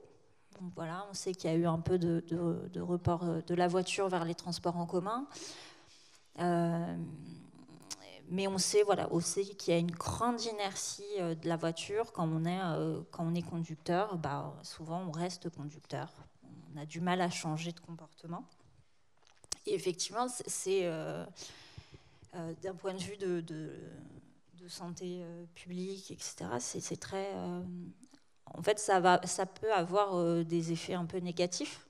Donc voilà, on sait qu'il y a eu un peu de report de la voiture vers les transports en commun. Mais on sait aussi qu'il y a une grande inertie de la voiture quand on est conducteur. Souvent, on reste conducteur. On a du mal à changer de comportement. Et effectivement, c'est d'un point de vue de santé publique, etc., c'est très... en fait, ça peut avoir des effets un peu négatifs,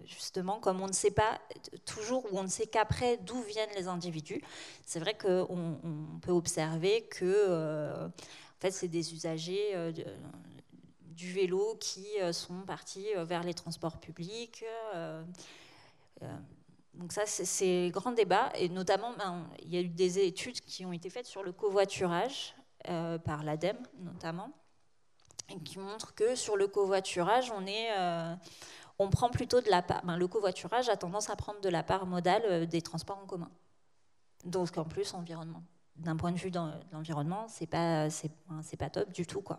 justement, comme on ne sait pas toujours, ou on ne sait qu'après d'où viennent les individus. C'est vrai qu'on peut observer que en fait, c'est des usagers du vélo qui sont partis vers les transports publics. Donc ça, c'est grand débat, et notamment, il y a eu des études qui ont été faites sur le covoiturage par l'ADEME, notamment, et qui montrent que sur le covoiturage, on prend plutôt de la part. Le covoiturage a tendance à prendre de la part modale des transports en commun. Donc en plus, d'un point de vue de l'environnement, c'est pas top du tout, quoi.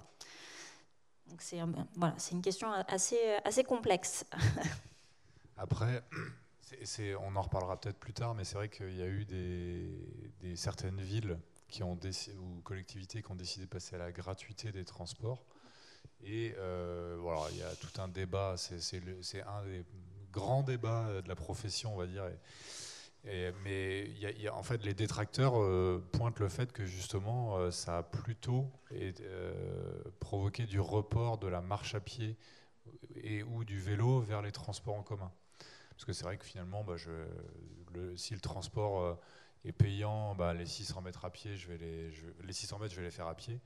Donc c'est une question assez complexe. Après, on en reparlera peut-être plus tard, mais c'est vrai qu'il y a eu certaines villes ou collectivités qui ont décidé de passer à la gratuité des transports. Et il y a tout un débat, c'est un des grands débats de la profession, on va dire. Mais en fait, les détracteurs pointent le fait que justement, ça a plutôt provoqué du report de la marche à pied ou du vélo vers les transports en commun. Parce que c'est vrai que finalement, si le transport est payant, les 600 mètres à pied, les 600 mètres, je vais les faire à pied.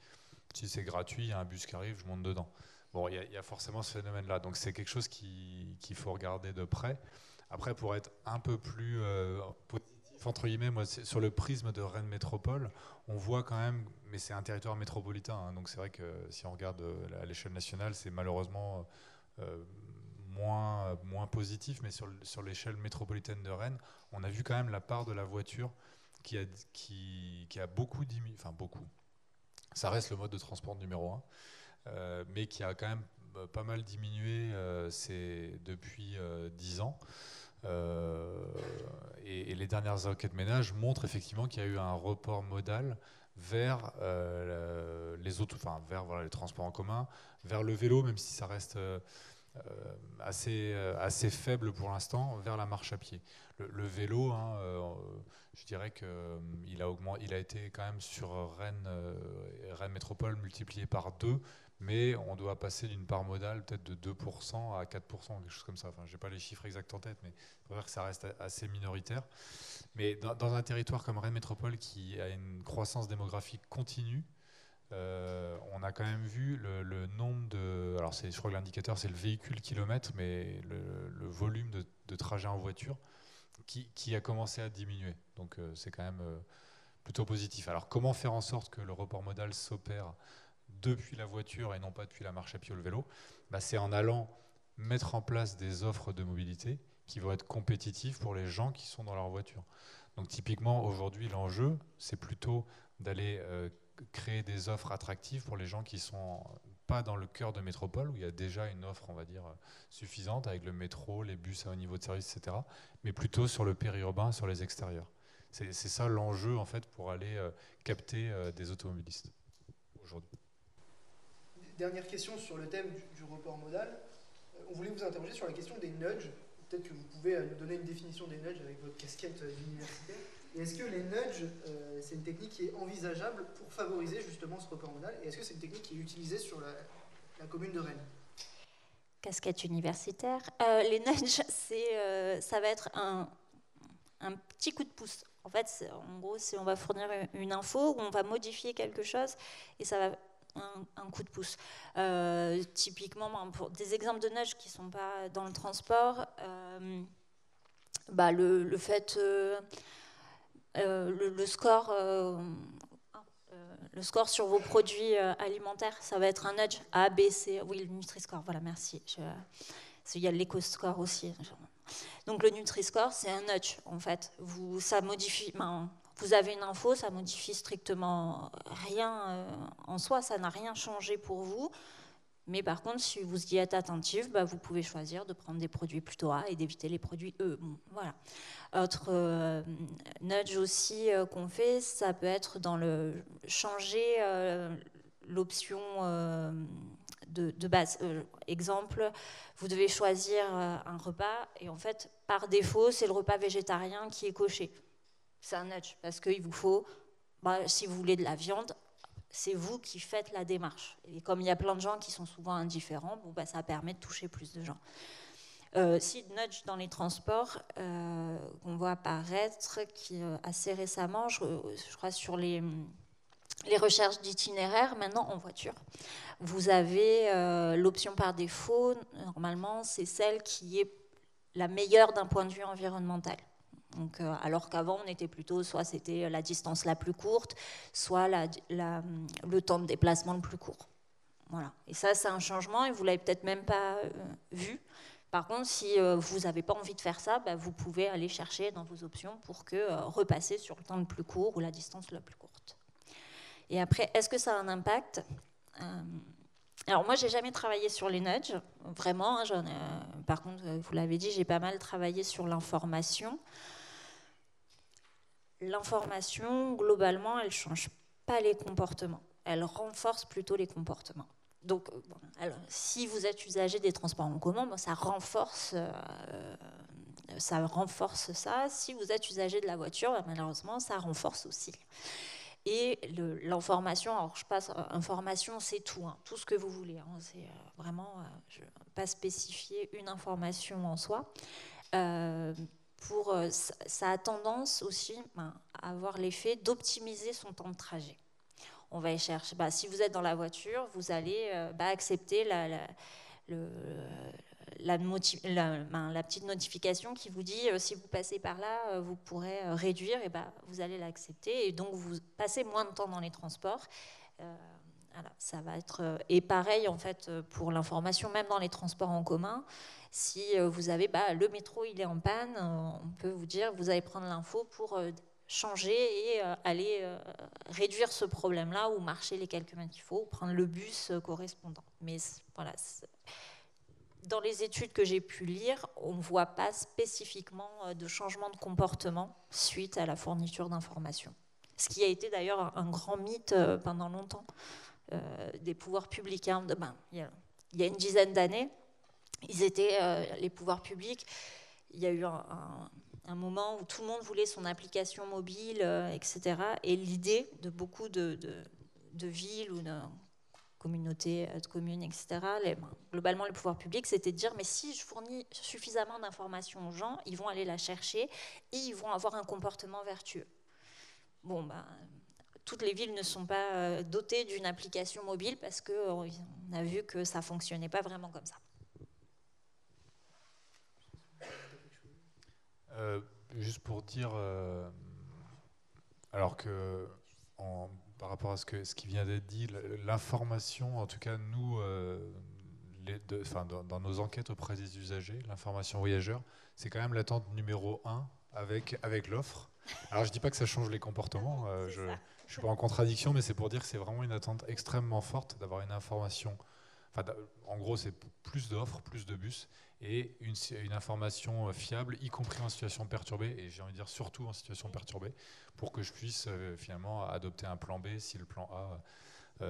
Si c'est gratuit, il y a un bus qui arrive, je monte dedans. Bon, il y a forcément ce phénomène-là. Donc c'est quelque chose qu'il faut regarder de près. Après, pour être un peu plus positif, entre guillemets, moi, sur le prisme de Rennes Métropole, on voit quand même, mais c'est un territoire métropolitain, donc c'est vrai que si on regarde à l'échelle nationale, c'est malheureusement moins positif, mais sur l'échelle métropolitaine de Rennes, on a vu quand même la part de la voiture qui a beaucoup diminué, enfin beaucoup. Ça reste le mode de transport numéro 1, mais qui a quand même pas mal diminué depuis 10 ans. Et les dernières enquêtes ménages montrent effectivement qu'il y a eu un report modal vers les transports en commun, vers le vélo, même si ça reste assez faible pour l'instant, vers la marche à pied. Le vélo, je dirais qu'il a été quand même sur Rennes Métropole multiplié par 2, mais on doit passer d'une part modale peut-être de 2% à 4%, quelque chose comme ça. Enfin, je n'ai pas les chiffres exacts en tête, mais il faut voir que ça reste assez minoritaire. Mais dans un territoire comme Rennes Métropole qui a une croissance démographique continue, on a quand même vu le nombre de... Alors je crois que l'indicateur c'est le véhicule kilomètre, mais le volume de trajets en voiture qui a commencé à diminuer. Donc c'est quand même plutôt positif. Alors comment faire en sorte que le report modal s'opère depuis la voiture et non pas depuis la marche à pied ou le vélo? C'est en allant mettre en place des offres de mobilité qui vont être compétitives pour les gens qui sont dans leur voiture. Donc typiquement aujourd'hui l'enjeu c'est plutôt d'aller créer des offres attractives pour les gens qui sont pas dans le cœur de métropole, où il y a déjà une offre, on va dire, suffisante, avec le métro, les bus à haut niveau de service, etc., mais plutôt sur le périurbain, sur les extérieurs. C'est ça l'enjeu, en fait, pour aller capter des automobilistes, aujourd'hui. Dernière question sur le thème du report modal. On voulait vous interroger sur la question des nudges. Peut-être que vous pouvez nous donner une définition des nudges avec votre casquette d'universitaire. Et est-ce que les nudges, c'est une technique qui est envisageable pour favoriser justement ce report modal? Et est-ce que c'est une technique qui est utilisée sur la commune de Rennes? Casquette universitaire. Les nudges, ça va être un petit coup de pouce. En fait, en gros, on va fournir une info ou on va modifier quelque chose et ça va un coup de pouce. Typiquement, pour des exemples de nudge qui ne sont pas dans le transport, le fait... le score sur vos produits alimentaires, ça va être un nudge A, B, C. Oui, le Nutri-Score, voilà, merci. Il y a l'éco-score aussi. Donc le Nutri-Score, c'est un nudge, en fait. Ça modifie... vous avez une info, ça modifie strictement rien en soi, ça n'a rien changé pour vous. Mais par contre, si vous y êtes attentif, vous pouvez choisir de prendre des produits plutôt A et d'éviter les produits E. Bon, voilà. Autre nudge aussi qu'on fait, ça peut être dans le changer l'option de base. Exemple, vous devez choisir un repas et en fait, par défaut, c'est le repas végétarien qui est coché. C'est un nudge parce qu'il vous faut, si vous voulez de la viande, c'est vous qui faites la démarche. Et comme il y a plein de gens qui sont souvent indifférents, ça permet de toucher plus de gens. Si nudge dans les transports qu'on voit apparaître assez récemment, je crois sur les recherches d'itinéraires, maintenant en voiture. Vous avez l'option par défaut, normalement, c'est celle qui est la meilleure d'un point de vue environnemental. Donc, alors qu'avant, on était plutôt, soit c'était la distance la plus courte, soit le temps de déplacement le plus court. Voilà. Et ça, c'est un changement et vous ne l'avez peut-être même pas vu. Par contre, si vous n'avez pas envie de faire ça, vous pouvez aller chercher dans vos options pour repasser sur le temps le plus court ou la distance la plus courte. Et après, est-ce que ça a un impact ? Alors moi, j'ai jamais travaillé sur les nudges, vraiment. Par contre, vous l'avez dit, j'ai pas mal travaillé sur l'information. L'information, globalement, elle ne change pas les comportements. Elle renforce plutôt les comportements. Donc, alors, si vous êtes usager des transports en commun, ça renforce ça. Si vous êtes usager de la voiture, malheureusement, ça renforce aussi. Et l'information, alors je passe, information, c'est tout, tout ce que vous voulez. C'est vraiment, je ne vais pas spécifier une information en soi. Ça a tendance aussi à avoir l'effet d'optimiser son temps de trajet. On va y chercher. Si vous êtes dans la voiture, vous allez accepter la petite notification qui vous dit si vous passez par là, vous pourrez réduire. Et vous allez l'accepter et donc vous passez moins de temps dans les transports. Voilà, ça va être et pareil en fait pour l'information, même dans les transports en commun. Si vous avez le métro, il est en panne, on peut vous dire vous allez prendre l'info pour changer et aller réduire ce problème-là ou marcher les quelques mètres qu'il faut, ou prendre le bus correspondant. Mais voilà, dans les études que j'ai pu lire, on ne voit pas spécifiquement de changement de comportement suite à la fourniture d'informations. Ce qui a été d'ailleurs un grand mythe pendant longtemps des pouvoirs publics. Il y a une dizaine d'années, les pouvoirs publics, il y a eu un moment où tout le monde voulait son application mobile, etc. Et l'idée de beaucoup de villes ou communautés de communes, etc. Globalement, les pouvoirs publics, c'était de dire, mais si je fournis suffisamment d'informations aux gens, ils vont aller la chercher et ils vont avoir un comportement vertueux. Bon, toutes les villes ne sont pas dotées d'une application mobile parce qu'on a vu que ça ne fonctionnait pas vraiment comme ça. Juste pour dire, alors que par rapport à ce qui vient d'être dit, l'information, en tout cas nous, dans nos enquêtes auprès des usagers, l'information voyageur, c'est quand même l'attente numéro 1 avec l'offre. Alors je ne dis pas que ça change les comportements, je ne suis pas en contradiction, mais c'est pour dire que c'est vraiment une attente extrêmement forte d'avoir une information. En gros, c'est plus d'offres, plus de bus, et une information fiable, y compris en situation perturbée, et j'ai envie de dire surtout en situation perturbée, pour que je puisse finalement adopter un plan B si le plan A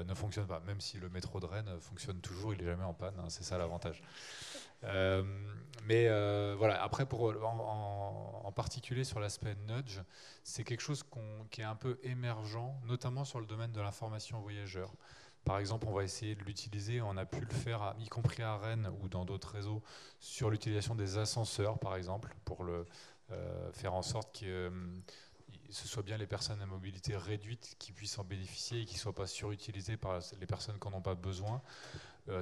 ne fonctionne pas. Même si le métro de Rennes fonctionne toujours, il n'est jamais en panne, hein, c'est ça l'avantage. Voilà, après, en particulier sur l'aspect nudge, c'est quelque chose qui est un peu émergent, notamment sur le domaine de l'information voyageur. Par exemple, on va essayer de l'utiliser, on a pu le faire, y compris à Rennes ou dans d'autres réseaux, sur l'utilisation des ascenseurs, par exemple, pour faire en sorte que ce soit bien les personnes à mobilité réduite qui puissent en bénéficier et qui ne soient pas surutilisées par les personnes qui n'en ont pas besoin,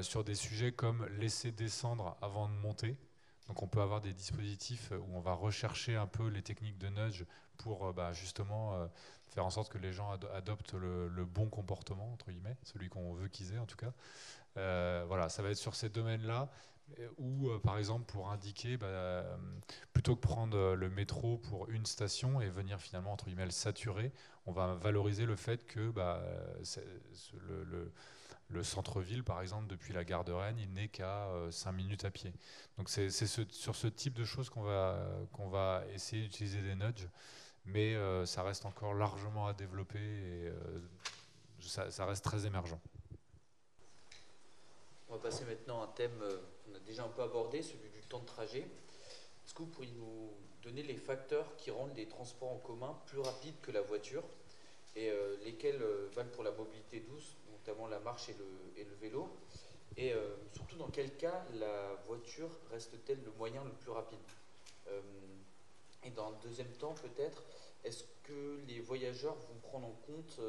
sur des sujets comme laisser descendre avant de monter. Donc on peut avoir des dispositifs où on va rechercher un peu les techniques de nudge pour justement faire en sorte que les gens adoptent le bon comportement, entre guillemets, celui qu'on veut qu'ils aient en tout cas. Voilà, ça va être sur ces domaines-là, où par exemple pour indiquer, plutôt que prendre le métro pour une station et venir finalement entre guillemets le saturer, on va valoriser le fait que le centre-ville, par exemple, depuis la gare de Rennes, il n'est qu'à 5 minutes à pied. Donc c'est sur ce type de choses qu'on va essayer d'utiliser des nudges, mais ça reste encore largement à développer et ça reste très émergent. On va passer maintenant à un thème qu'on a déjà un peu abordé, celui du temps de trajet. Est-ce que vous pourriez nous donner les facteurs qui rendent les transports en commun plus rapides que la voiture et lesquels valent pour la mobilité douce, notamment la marche et le vélo, et surtout dans quel cas la voiture reste-t-elle le moyen le plus rapide, et dans un deuxième temps peut-être, est-ce que les voyageurs vont prendre en compte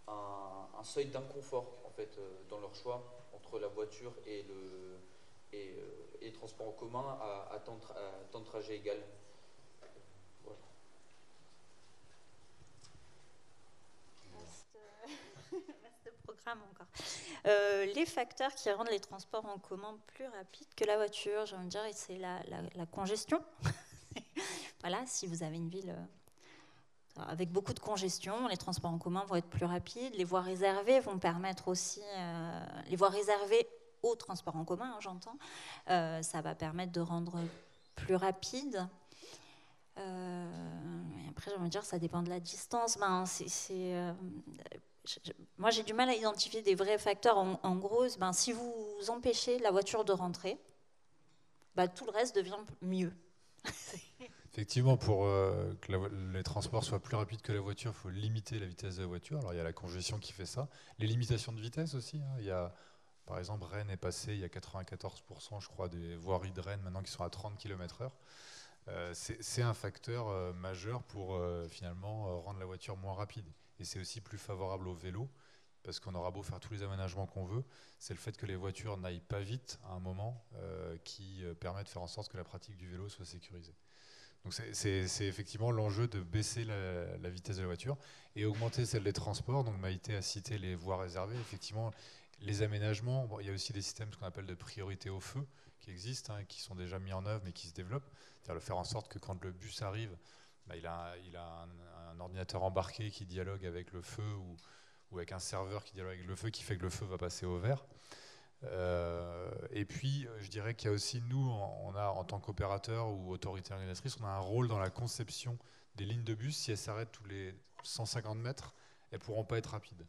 un seuil d'inconfort en fait, dans leur choix entre la voiture et les transports en commun à temps de trajet égal? Voilà. Vaste programme encore. Les facteurs qui rendent les transports en commun plus rapides que la voiture, j'ai envie de dire, c'est la congestion. Voilà, si vous avez une ville avec beaucoup de congestion, les transports en commun vont être plus rapides. Les voies réservées vont permettre aussi, les voies réservées aux transports en commun, hein, j'entends, ça va permettre de rendre plus rapide. Et après, j'ai envie de dire, ça dépend de la distance. Moi, j'ai du mal à identifier des vrais facteurs. En gros, si vous empêchez la voiture de rentrer, tout le reste devient mieux. Effectivement, pour que les transports soient plus rapides que la voiture, il faut limiter la vitesse de la voiture. Alors il y a la congestion qui fait ça. Les limitations de vitesse aussi. Hein. Il y a, par exemple, Rennes est passé, il y a 94%, je crois, des voiries de Rennes maintenant qui sont à 30 km/h. C'est un facteur majeur pour finalement rendre la voiture moins rapide. Et c'est aussi plus favorable au vélo, parce qu'on aura beau faire tous les aménagements qu'on veut, c'est le fait que les voitures n'aillent pas vite à un moment qui permet de faire en sorte que la pratique du vélo soit sécurisée. Donc c'est effectivement l'enjeu de baisser la vitesse de la voiture et augmenter celle des transports. Donc Maïté a cité les voies réservées. Effectivement, les aménagements, il y a aussi des systèmes, ce qu'on appelle de priorité au feu, qui existent, hein, qui sont déjà mis en œuvre mais qui se développent. C'est-à-dire le faire en sorte que quand le bus arrive, il a un ordinateur embarqué qui dialogue avec le feu ou avec un serveur qui dialogue avec le feu, qui fait que le feu va passer au vert. Et puis, je dirais qu'il y a aussi, nous, on a en tant qu'opérateur ou autorité organisatrice, on a un rôle dans la conception des lignes de bus. Si elles s'arrêtent tous les 150 mètres, elles ne pourront pas être rapides.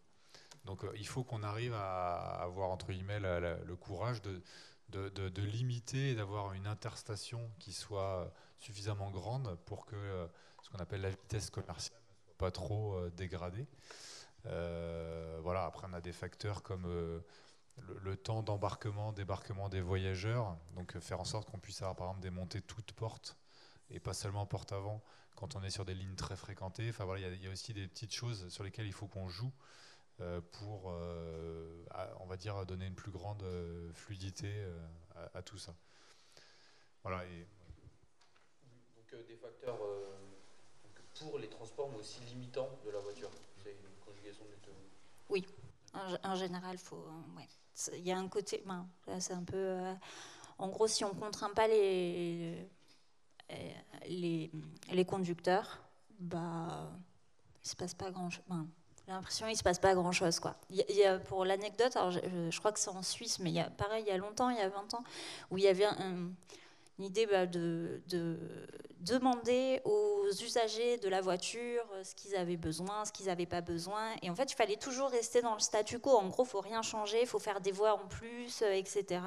Donc, il faut qu'on arrive à avoir, entre guillemets, le courage de limiter et d'avoir une interstation qui soit suffisamment grande pour que ce qu'on appelle la vitesse commerciale ne soit pas trop dégradée. Voilà. Après, on a des facteurs comme le temps d'embarquement, débarquement des voyageurs, donc faire en sorte qu'on puisse avoir par exemple des montées toutes portes et pas seulement porte avant quand on est sur des lignes très fréquentées. Enfin voilà, il y a aussi des petites choses sur lesquelles il faut qu'on joue pour, on va dire, donner une plus grande fluidité à tout ça. Voilà. Donc des facteurs pour les transports, mais aussi limitants de la voiture. C'est une conjugaison des deux. Oui, en général, ouais. Il y a un côté, c'est un peu, en gros, si on ne contraint pas les conducteurs, il se passe pas grand-chose. J'ai l'impression qu'il ne se passe pas grand-chose, quoi. Pour l'anecdote, alors je crois que c'est en Suisse, mais pareil, il y a longtemps, il y a 20 ans, où il y avait une idée de demander aux usagers de la voiture ce qu'ils avaient besoin, ce qu'ils n'avaient pas besoin. Et en fait, il fallait toujours rester dans le statu quo. En gros, il ne faut rien changer, il faut faire des voies en plus, etc.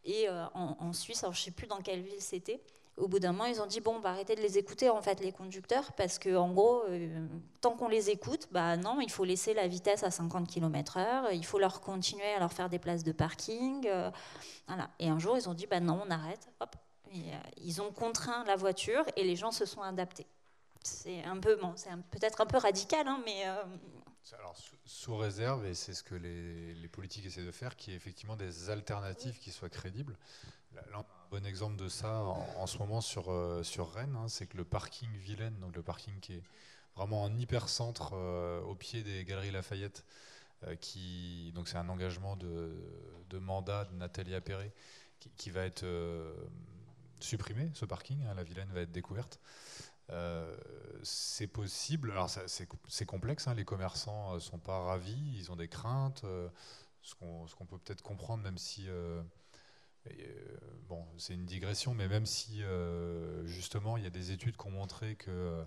Et en Suisse, alors je ne sais plus dans quelle ville c'était, au bout d'un moment, ils ont dit, bon, on va arrêter de les écouter, en fait, les conducteurs, parce qu'en gros, tant qu'on les écoute, non, il faut laisser la vitesse à 50 km/h, il faut leur continuer à leur faire des places de parking. Voilà. Et un jour, ils ont dit, non, on arrête. Hop. Et, ils ont contraint la voiture et les gens se sont adaptés. C'est un peu, c'est peut-être un peu radical, hein, mais... Alors, sous réserve, et c'est ce que les politiques essaient de faire, qu'il y ait effectivement des alternatives qui soient crédibles. Là, on a un bon exemple de ça en ce moment sur Rennes, hein, c'est que le parking Vilaine, donc le parking qui est vraiment en hypercentre au pied des Galeries Lafayette, donc c'est un engagement de mandat de Nathalie Appéré qui va être supprimé, ce parking, hein, la Vilaine va être découverte. C'est possible, alors c'est complexe, hein, les commerçants ne sont pas ravis, ils ont des craintes, ce qu'on peut peut-être comprendre, même si bon, c'est une digression, mais même si justement il y a des études qui ont montré que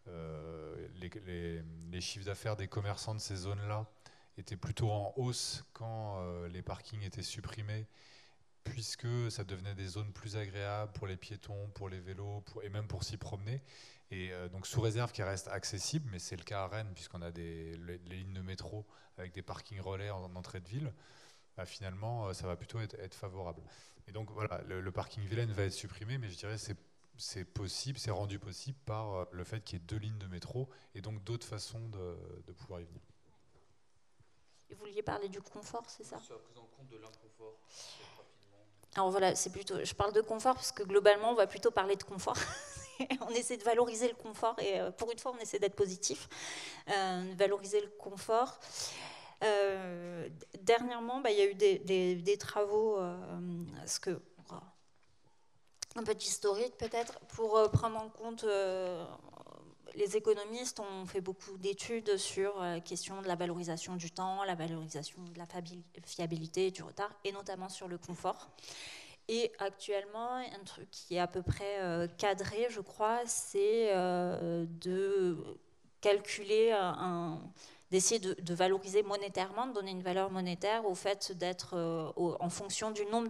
les chiffres d'affaires des commerçants de ces zones-là étaient plutôt en hausse quand les parkings étaient supprimés, puisque ça devenait des zones plus agréables pour les piétons, pour les vélos, et même pour s'y promener. Et donc sous réserve qu'elles restent accessibles, mais c'est le cas à Rennes, puisqu'on a les lignes de métro avec des parkings relais en entrée de ville, finalement ça va plutôt être favorable. Et donc voilà, le parking Vilaine va être supprimé, mais je dirais c'est possible, c'est rendu possible par le fait qu'il y ait 2 lignes de métro, et donc d'autres façons de pouvoir y venir. Et vous vouliez parler du confort, c'est ça ? Sur la prise en compte de l'inconfort. Alors voilà, je parle de confort parce que globalement, on va plutôt parler de confort. On essaie de valoriser le confort et pour une fois, on essaie d'être positif. Valoriser le confort. Dernièrement, il y a eu des travaux, un peu d'historique peut-être, pour prendre en compte... les économistes ont fait beaucoup d'études sur la question de la valorisation du temps, la valorisation de la fiabilité, du retard, et notamment sur le confort. Et actuellement, un truc qui est à peu près cadré, je crois, c'est de calculer, d'essayer de valoriser monétairement, de donner une valeur monétaire au fait d'être en fonction du nombre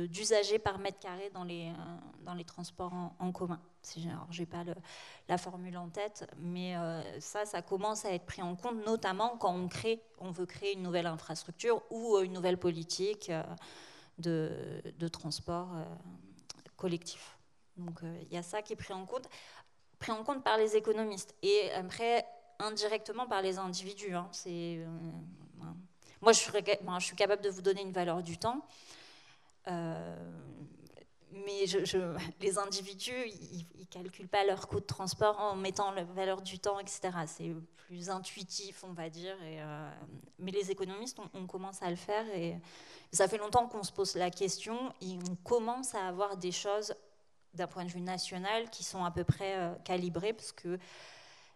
d'usagers par mètre carré dans les transports en commun. Alors, je n'ai pas la formule en tête, mais ça commence à être pris en compte, notamment quand on veut créer une nouvelle infrastructure ou une nouvelle politique de transport collectif. Donc il y a ça qui est pris en compte par les économistes. Et après, indirectement par les individus. Hein. Moi, je suis capable de vous donner une valeur du temps, mais les individus, ils ne calculent pas leur coût de transport en mettant la valeur du temps, etc. C'est plus intuitif, on va dire. Mais les économistes, on commence à le faire. Et ça fait longtemps qu'on se pose la question et on commence à avoir des choses, d'un point de vue national, qui sont à peu près calibrées, parce que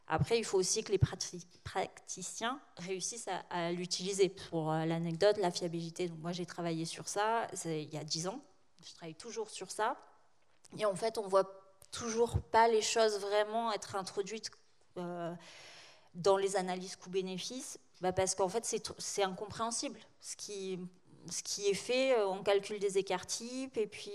après, il faut aussi que les praticiens réussissent à l'utiliser. Pour l'anecdote, la fiabilité, donc moi j'ai travaillé sur ça il y a 10 ans. Je travaille toujours sur ça. Et en fait, on ne voit toujours pas les choses vraiment être introduites dans les analyses coût-bénéfice, parce qu'en fait, c'est incompréhensible. Ce qui est fait, on calcule des écarts types, et puis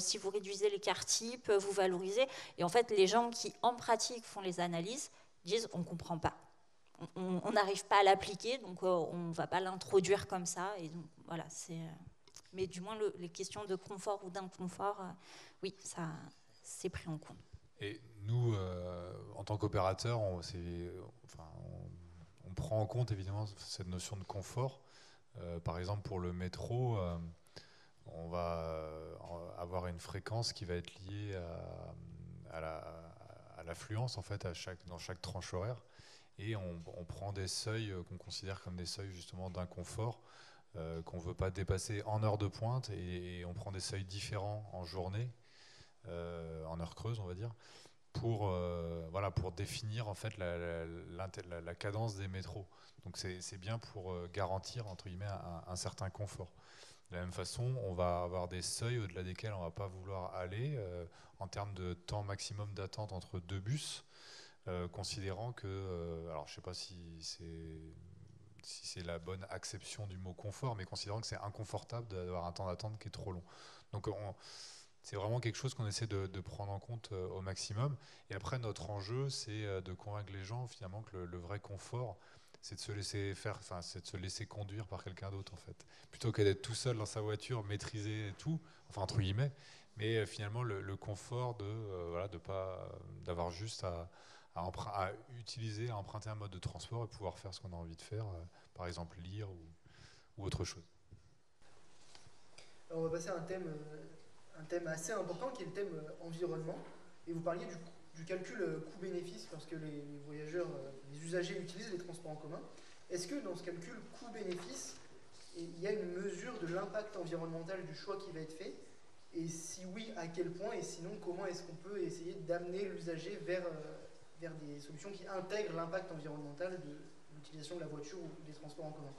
si vous réduisez l'écart type, vous valorisez. Et en fait, les gens qui, en pratique, font les analyses, disent on ne comprend pas. on n'arrive pas à l'appliquer, donc on ne va pas l'introduire comme ça. Et donc, voilà, mais du moins, les questions de confort ou d'inconfort, oui, ça, c'est pris en compte. Et nous, en tant qu'opérateurs, on prend en compte évidemment cette notion de confort. Par exemple, pour le métro, on va avoir une fréquence qui va être liée à l'affluence en fait, dans chaque tranche horaire. Et on prend des seuils qu'on considère comme des seuils justement d'inconfort qu'on ne veut pas dépasser en heure de pointe, et on prend des seuils différents en journée, en heure creuse on va dire, pour définir en fait la cadence des métros. Donc c'est bien pour garantir entre guillemets un certain confort. De la même façon, on va avoir des seuils au-delà desquels on ne va pas vouloir aller en termes de temps maximum d'attente entre deux bus, considérant que, alors je ne sais pas si c'est la bonne acception du mot confort, mais considérant que c'est inconfortable d'avoir un temps d'attente qui est trop long. Donc c'est vraiment quelque chose qu'on essaie de prendre en compte au maximum. Et après, notre enjeu, c'est de convaincre les gens finalement que le vrai confort, c'est de se laisser faire, c'est de se laisser conduire par quelqu'un d'autre en fait, plutôt que d'être tout seul dans sa voiture, maîtriser tout, enfin entre guillemets. Mais finalement, le confort d'avoir juste à utiliser, à emprunter un mode de transport et pouvoir faire ce qu'on a envie de faire, par exemple lire ou autre chose. Alors on va passer à un thème assez important qui est le thème environnement. Et vous parliez du calcul coût-bénéfice lorsque les voyageurs, les usagers utilisent les transports en commun. Est-ce que dans ce calcul coût-bénéfice, il y a une mesure de l'impact environnemental du choix qui va être fait? Et si oui, à quel point? Et sinon, comment est-ce qu'on peut essayer d'amener l'usager vers des solutions qui intègrent l'impact environnemental de l'utilisation de la voiture ou des transports en commun?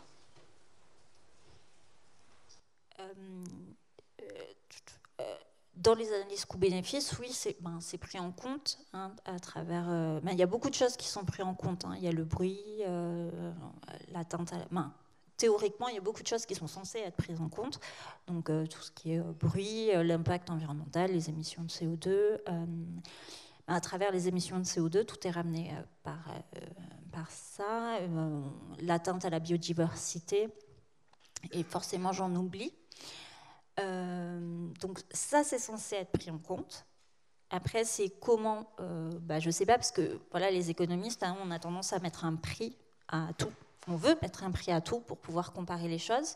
Dans les analyses coût-bénéfice, oui, c'est pris en compte à travers... il y a beaucoup de choses qui sont prises en compte. Il y a le bruit, l'atteinte à... théoriquement, il y a beaucoup de choses qui sont censées être prises en compte. Donc, tout ce qui est bruit, l'impact environnemental, les émissions de CO2. À travers les émissions de CO2, tout est ramené par ça. L'atteinte à la biodiversité. Et forcément, j'en oublie. Donc ça, c'est censé être pris en compte. Après, c'est comment, je ne sais pas, parce que voilà, les économistes, on a tendance à mettre un prix à tout. On veut mettre un prix à tout pour pouvoir comparer les choses.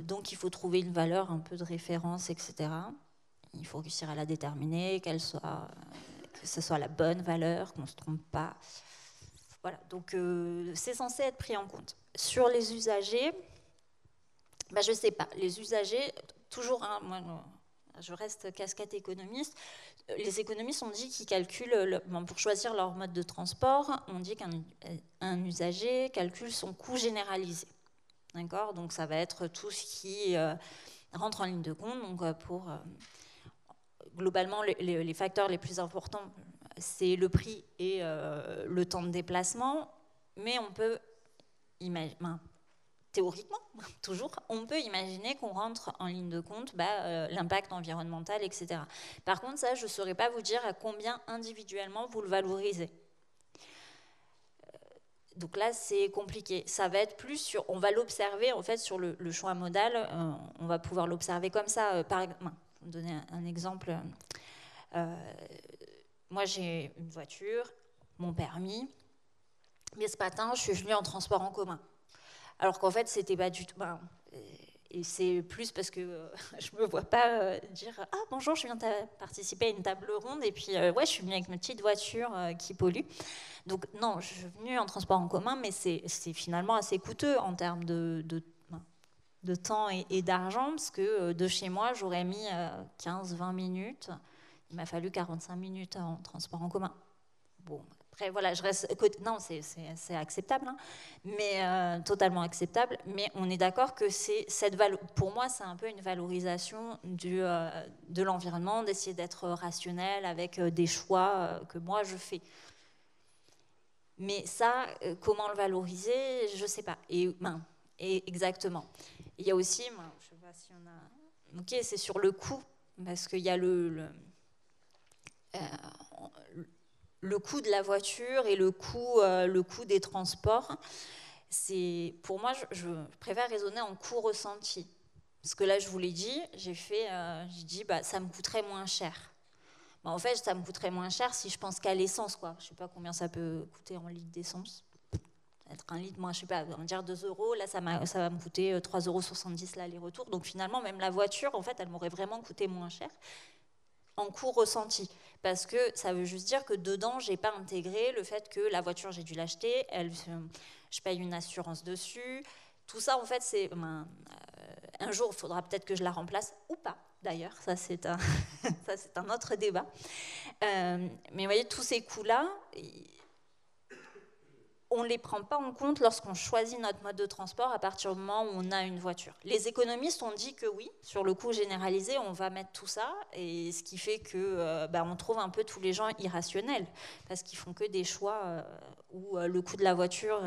Donc il faut trouver une valeur un peu de référence, etc. Il faut réussir à la déterminer, que ce soit la bonne valeur, qu'on ne se trompe pas. Voilà, donc c'est censé être pris en compte. Sur les usagers, je ne sais pas. Les usagers, toujours, moi, je reste casquette économiste. Les économistes ont dit qu'ils calculent, pour choisir leur mode de transport, on dit qu'un usager calcule son coût généralisé. D'accord ? Donc ça va être tout ce qui rentre en ligne de compte. Donc globalement, les facteurs les plus importants, c'est le prix et le temps de déplacement. Mais on peut imaginer... Théoriquement, toujours, on peut imaginer qu'on rentre en ligne de compte l'impact environnemental, etc. Par contre, ça, je ne saurais pas vous dire à combien individuellement vous le valorisez. Donc là, c'est compliqué. Ça va être plus sur... On va l'observer, en fait, sur le choix modal. On va pouvoir l'observer comme ça. Je vais vous donner un exemple. Moi, j'ai une voiture, mon permis. Mais ce matin, je suis venue en transport en commun. Alors qu'en fait, c'était pas du tout... et c'est plus parce que je me vois pas dire « Ah, bonjour, je viens participer à une table ronde, et puis je suis venue avec ma petite voiture qui pollue. » Donc non, je suis venue en transport en commun, mais c'est finalement assez coûteux en termes de temps et d'argent, parce que de chez moi, j'aurais mis 15-20 minutes. Il m'a fallu 45 minutes en transport en commun. Bon... Après, voilà, je reste... Non, c'est acceptable, mais totalement acceptable. Mais on est d'accord que pour moi, c'est un peu une valorisation de l'environnement, d'essayer d'être rationnel avec des choix que moi, je fais. Mais ça, comment le valoriser, je ne sais pas. Et exactement. Il y a aussi, je ne sais pas si on a... Ok, c'est sur le coût, parce qu'il y a le coût de la voiture et le coût des transports, pour moi, je préfère raisonner en coût ressenti. Parce que là, je vous l'ai dit, j'ai dit, ça me coûterait moins cher. En fait, ça me coûterait moins cher si je pense qu'à l'essence, quoi. Je ne sais pas combien ça peut coûter en litre d'essence. Être un litre, moi, je ne sais pas, on va dire 2 €, là, ça va me coûter 3,70 € l'aller-retour. Donc finalement, même la voiture, en fait, elle m'aurait vraiment coûté moins cher en coût ressenti. Parce que ça veut juste dire que dedans, je n'ai pas intégré le fait que la voiture, j'ai dû l'acheter, je paye une assurance dessus. Tout ça, en fait, c'est... un jour, il faudra peut-être que je la remplace ou pas. D'ailleurs, ça c'est un autre débat. Mais vous voyez, tous ces coûts-là, on ne les prend pas en compte lorsqu'on choisit notre mode de transport à partir du moment où on a une voiture. Les économistes ont dit que oui, sur le coût généralisé, on va mettre tout ça, et ce qui fait que on trouve un peu tous les gens irrationnels, parce qu'ils font que des choix où le coût de la voiture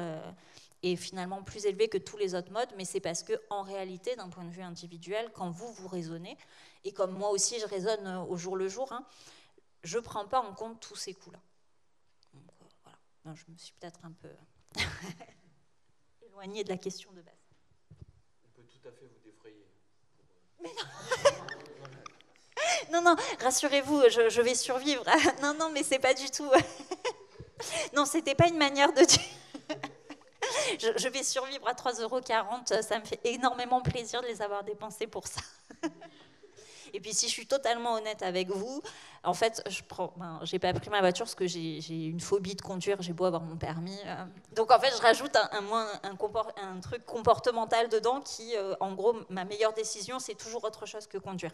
est finalement plus élevé que tous les autres modes, mais c'est parce qu'en réalité, d'un point de vue individuel, quand vous raisonnez, et comme moi aussi je raisonne au jour le jour, je ne prends pas en compte tous ces coûts-là. Donc, voilà. Non, je me suis peut-être un peu éloignée de la question de base. On peut tout à fait vous défrayer. Mais non. Non, rassurez-vous, je vais survivre. Non, mais c'est pas du tout... Non, c'était pas une manière de dire... Je vais survivre à 3,40 €, ça me fait énormément plaisir de les avoir dépensés pour ça. Et puis si je suis totalement honnête avec vous, en fait, j'ai pas pris ma voiture parce que j'ai une phobie de conduire, j'ai beau avoir mon permis. Donc en fait, je rajoute un truc comportemental dedans qui, en gros, ma meilleure décision, c'est toujours autre chose que conduire.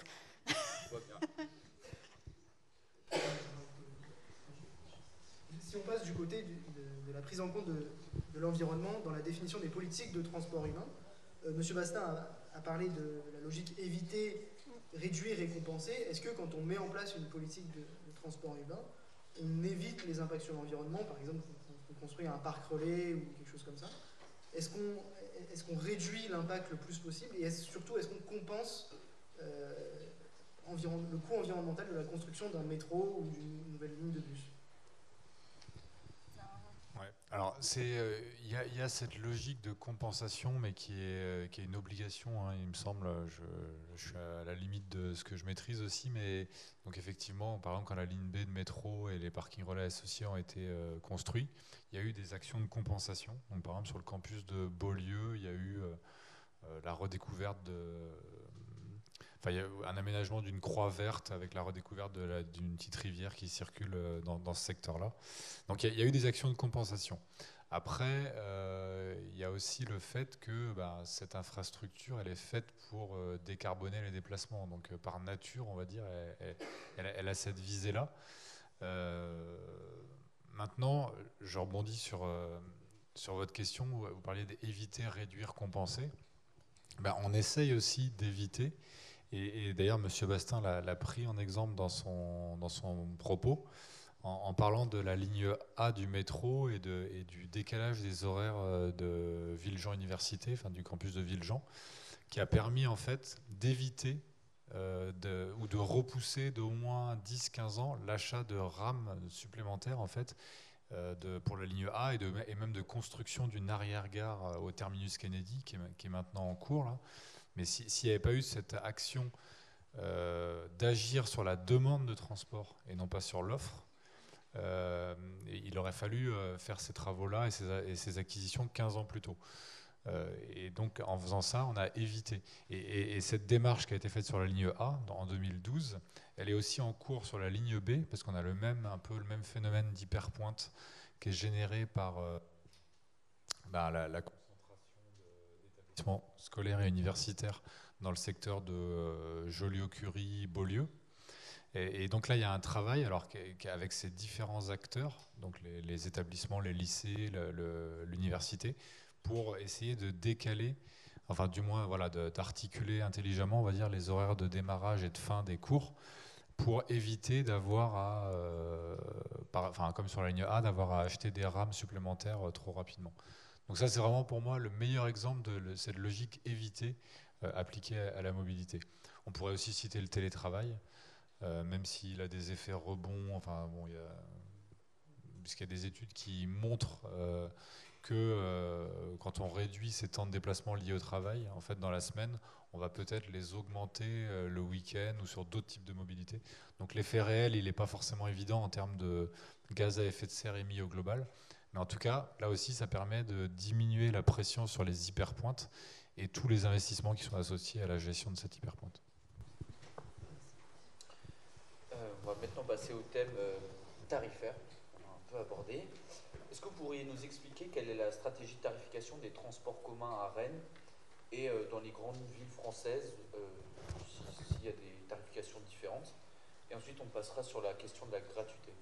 Si on passe du côté de la prise en compte de l'environnement dans la définition des politiques de transport humain, M. Bastin a parlé de la logique éviter, réduire et compenser. Est-ce que quand on met en place une politique de transport humain, on évite les impacts sur l'environnement, par exemple on construit un parc relais ou quelque chose comme ça? Est-ce qu'on réduit l'impact le plus possible, et surtout est-ce qu'on compense le coût environnemental de la construction d'un métro ou d'une nouvelle ligne de bus? Ouais. Alors, il y a cette logique de compensation, mais qui est une obligation, il me semble. Je suis à la limite de ce que je maîtrise aussi, mais donc effectivement, par exemple, quand la ligne B de métro et les parkings relais associés ont été construits, il y a eu des actions de compensation. Donc, par exemple, sur le campus de Beaulieu, il y a eu la redécouverte il y a un aménagement d'une croix verte avec la redécouverte d'une petite rivière qui circule dans ce secteur-là. Donc il y a eu des actions de compensation. Après, il y a aussi le fait que cette infrastructure, elle est faite pour décarboner les déplacements. Donc par nature, on va dire, elle a cette visée-là. Maintenant, je rebondis sur votre question. Vous parliez d'éviter, réduire, compenser. On essaye aussi d'éviter. Et d'ailleurs, M. Bastin l'a pris en exemple dans son propos, en parlant de la ligne A du métro et du décalage des horaires de Villejean Université, enfin du campus de Villejean, qui a permis en fait d'éviter ou de repousser d'au moins 10-15 ans l'achat de rames supplémentaires en fait, pour la ligne A et même de construction d'une arrière-gare au terminus Kennedy qui est maintenant en cours là. Mais s'il n'y avait pas eu cette action d'agir sur la demande de transport et non pas sur l'offre, il aurait fallu faire ces travaux-là et ces acquisitions 15 ans plus tôt. Et donc en faisant ça, on a évité. Et cette démarche qui a été faite sur la ligne A en 2012, elle est aussi en cours sur la ligne B, parce qu'on a un peu le même phénomène d'hyperpointe qui est généré par la scolaires et universitaires dans le secteur de Joliot-Curie, Beaulieu. Et donc là, il y a un travail avec ces différents acteurs, donc les établissements, les lycées, l'université, pour essayer de décaler, enfin du moins d'articuler intelligemment, on va dire, les horaires de démarrage et de fin des cours, pour éviter d'avoir comme sur la ligne A, d'avoir à acheter des rames supplémentaires trop rapidement. Donc ça, c'est vraiment pour moi le meilleur exemple de cette logique évitée appliquée à la mobilité. On pourrait aussi citer le télétravail, même s'il a des effets rebonds. Enfin, bon, puisqu'il y a des études qui montrent que quand on réduit ces temps de déplacement liés au travail, en fait, dans la semaine, on va peut-être les augmenter le week-end ou sur d'autres types de mobilité. Donc l'effet réel, il n'est pas forcément évident en termes de gaz à effet de serre émis au global. Mais en tout cas, là aussi, ça permet de diminuer la pression sur les hyperpointes et tous les investissements qui sont associés à la gestion de cette hyperpointe. On va maintenant passer au thème tarifaire, qu'on a un peu abordé. Est-ce que vous pourriez nous expliquer quelle est la stratégie de tarification des transports communs à Rennes et dans les grandes villes françaises, s'il y a des tarifications différentes? Et ensuite, on passera sur la question de la gratuité,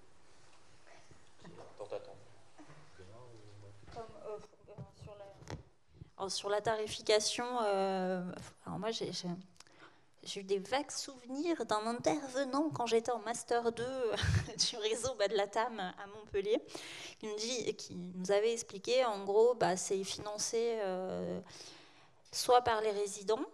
qui est tant attendue. Sur la tarification, alors moi j'ai eu des vagues souvenirs d'un intervenant quand j'étais en Master 2 du réseau Bas de la TAM à Montpellier, qui nous avait expliqué, en gros, c'est financé soit par les résidents,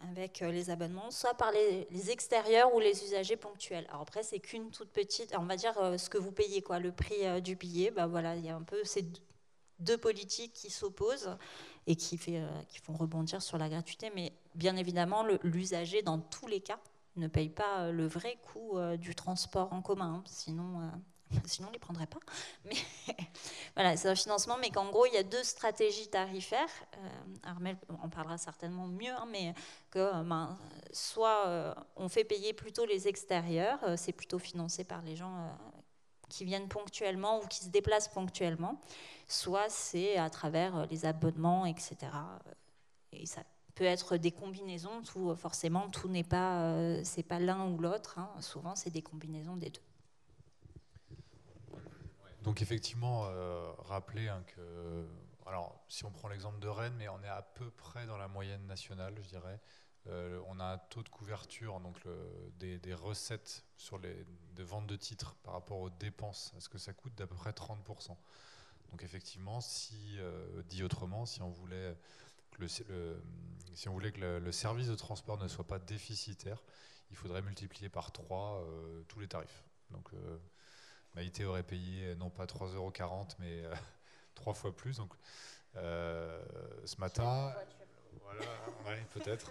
avec les abonnements, soit par les extérieurs ou les usagers ponctuels. Alors après, c'est qu'une toute petite, on va dire ce que vous payez, quoi, le prix du billet, voilà, il y a un peu ces deux politiques qui s'opposent et qui font rebondir sur la gratuité, mais bien évidemment, l'usager, dans tous les cas, ne paye pas le vrai coût du transport en commun, hein, sinon on ne les prendrait pas. Mais voilà, c'est un financement, mais qu'en gros, il y a deux stratégies tarifaires. Armelle en parlera certainement mieux, hein, mais que soit on fait payer plutôt les extérieurs, c'est plutôt financé par les gens qui viennent ponctuellement ou qui se déplacent ponctuellement, soit c'est à travers les abonnements, etc. Et ça peut être des combinaisons, forcément, tout n'est pas, c'est pas l'un ou l'autre, hein. Souvent, c'est des combinaisons des deux. Donc effectivement, rappeler que, alors si on prend l'exemple de Rennes, mais on est à peu près dans la moyenne nationale, je dirais. On a un taux de couverture, donc des recettes sur de ventes de titres par rapport aux dépenses, à ce que ça coûte, d'à peu près 30%. Donc effectivement, dit autrement, si on voulait que le service de transport ne soit pas déficitaire, il faudrait multiplier par 3 tous les tarifs. Donc Maïté aurait payé non pas 3,40 €, mais 3 fois plus. Donc ce matin, voilà, ouais, peut-être.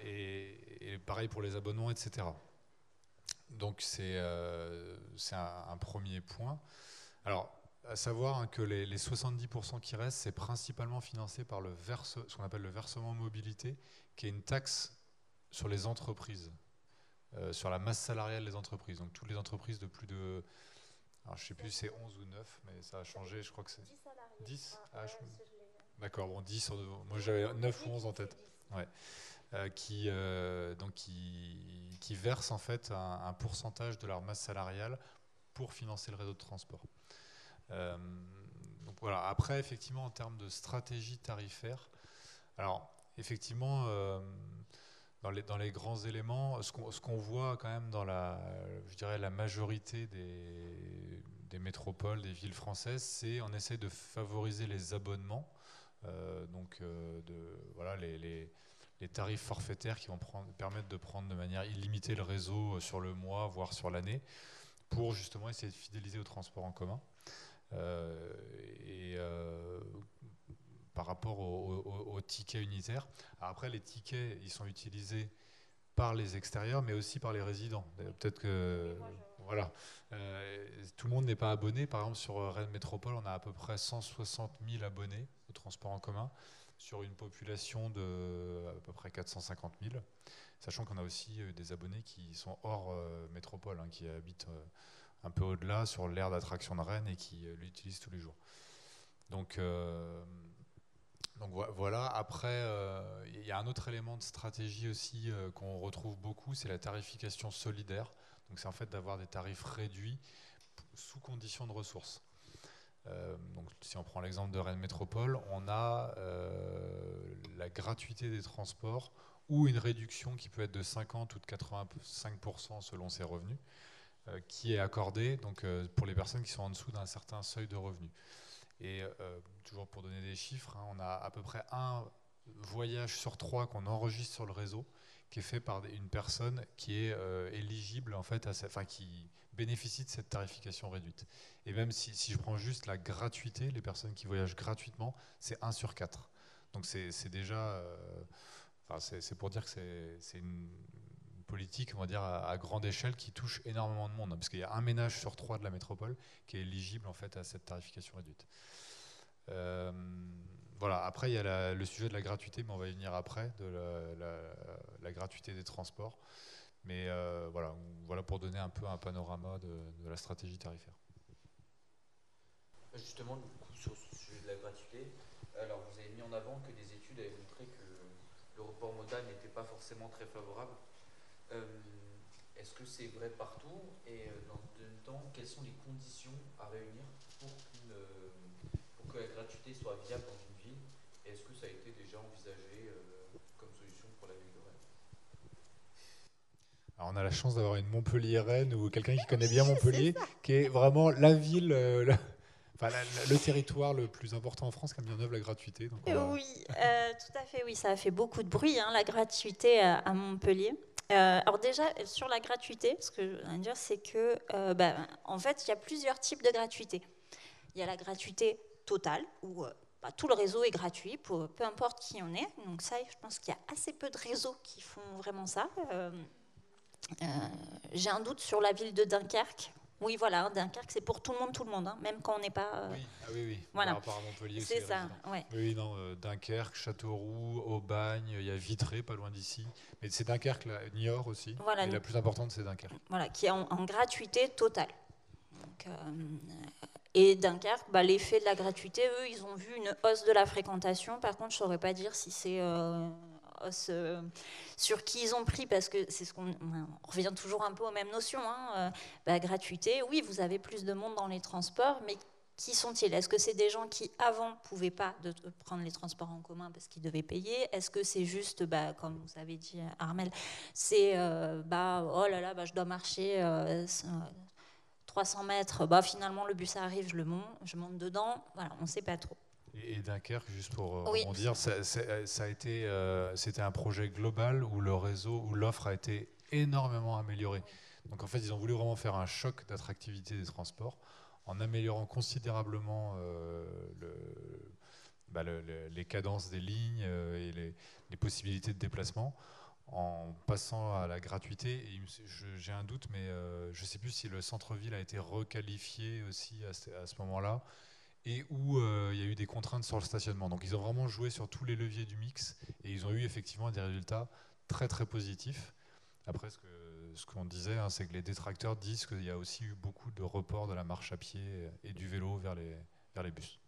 Et pareil pour les abonnements, etc. Donc c'est un premier point. Alors, à savoir que les 70% qui restent, c'est principalement financé par ce qu'on appelle le versement mobilité, qui est une taxe sur les entreprises, sur la masse salariale des entreprises. Donc toutes les entreprises de plus de... Alors je ne sais plus si c'est 11 ou 9, mais ça a changé, je crois que c'est... 10 salariés. 10 D'accord, bon, 10, moi j'avais 9 ou 11 en tête. Ouais. Qui versent en fait un pourcentage de leur masse salariale pour financer le réseau de transport. Donc voilà. Après, effectivement, en termes de stratégie tarifaire, alors effectivement, dans les grands éléments, ce qu'on voit quand même dans je dirais la majorité des métropoles, des villes françaises, c'est on essaie de favoriser les abonnements, voilà les tarifs forfaitaires qui vont permettre de prendre de manière illimitée le réseau sur le mois, voire sur l'année, pour justement essayer de fidéliser au transport en commun. Par rapport aux tickets unitaires. Alors après, les tickets, ils sont utilisés par les extérieurs, mais aussi par les résidents. Peut-être que... Voilà. Tout le monde n'est pas abonné. Par exemple, sur Rennes Métropole, on a à peu près 160 000 abonnés au transport en commun, sur une population de à peu près 450 000, sachant qu'on a aussi des abonnés qui sont hors métropole, hein, qui habitent un peu au-delà, sur l'aire d'attraction de Rennes, et qui l'utilisent tous les jours. Donc voilà. Après, il y a un autre élément de stratégie aussi qu'on retrouve beaucoup, c'est la tarification solidaire. Donc c'est en fait d'avoir des tarifs réduits sous conditions de ressources. Donc si on prend l'exemple de Rennes Métropole, on a la gratuité des transports ou une réduction qui peut être de 50 ou de 85% selon ses revenus, qui est accordée donc, pour les personnes qui sont en dessous d'un certain seuil de revenus. Et toujours pour donner des chiffres, hein, on a à peu près un voyage sur 3 qu'on enregistre sur le réseau qui est fait par une personne qui est éligible en fait qui bénéficie de cette tarification réduite. Et même si je prends juste la gratuité, les personnes qui voyagent gratuitement, c'est 1 sur 4. Donc c'est déjà, c'est pour dire que c'est une politique, on va dire, à grande échelle qui touche énormément de monde, hein, parce qu'il y a un ménage sur 3 de la métropole qui est éligible en fait à cette tarification réduite. Voilà. Après, il y a le sujet de la gratuité, mais on va y venir après, de la gratuité des transports. Mais voilà pour donner un peu un panorama de la stratégie tarifaire. Justement, du coup, sur ce sujet de la gratuité, alors vous avez mis en avant que des études avaient montré que le report modal n'était pas forcément très favorable. Est-ce que c'est vrai partout? Et dans le même temps, quelles sont les conditions à réunir pour que la gratuité soit viable dans une ville? Et est-ce que ça a été déjà envisagé comme solution pour la ville de Rennes? Alors on a la chance d'avoir une Montpelliéraine ou quelqu'un qui connaît bien Montpellier, qui est vraiment la ville, le territoire le plus important en France qui a mis en œuvre la gratuité. Donc Oui, tout à fait, oui, ça a fait beaucoup de bruit, hein, la gratuité à Montpellier. Alors déjà, sur la gratuité, ce que je veux dire, c'est que, en fait, il y a plusieurs types de gratuité. Il y a la gratuité totale, où tout le réseau est gratuit, pour peu importe qui on est. Donc ça, je pense qu'il y a assez peu de réseaux qui font vraiment ça. J'ai un doute sur la ville de Dunkerque. Oui, voilà, Dunkerque, c'est pour tout le monde, hein, même quand on n'est pas... Oui. Voilà. Par rapport à Montpellier, c'est ça, ouais. Oui, non, Dunkerque, Châteauroux, Aubagne, il y a Vitré, pas loin d'ici. Mais c'est Dunkerque, Niort aussi. Voilà, mais la plus importante, c'est Dunkerque. Voilà, qui est en gratuité totale. Donc, et Dunkerque, l'effet de la gratuité, eux, ils ont vu une hausse de la fréquentation. Par contre, je ne saurais pas dire si c'est... sur qui ils ont pris, parce que c'est on revient toujours un peu aux mêmes notions, hein. Gratuité, oui, vous avez plus de monde dans les transports, mais qui sont-ils? Est-ce que c'est des gens qui avant ne pouvaient pas prendre les transports en commun parce qu'ils devaient payer? Est-ce que c'est juste, comme vous avez dit Armel, c'est oh là là, je dois marcher 300 mètres, finalement le bus arrive, je monte dedans, voilà, on ne sait pas trop. Et Dunkerque, juste pour rebondir, c'était un projet global où le réseau, où l'offre a été énormément améliorée. Donc en fait, ils ont voulu vraiment faire un choc d'attractivité des transports en améliorant considérablement les cadences des lignes et les possibilités de déplacement, en passant à la gratuité. Et j'ai un doute, mais je ne sais plus si le centre-ville a été requalifié aussi à ce moment-là, et où il y a eu des contraintes sur le stationnement. Donc ils ont vraiment joué sur tous les leviers du mix, et ils ont eu effectivement des résultats très très positifs. Après, ce qu'on disait, hein, c'est que les détracteurs disent qu'il y a aussi eu beaucoup de reports de la marche à pied et du vélo vers les bus.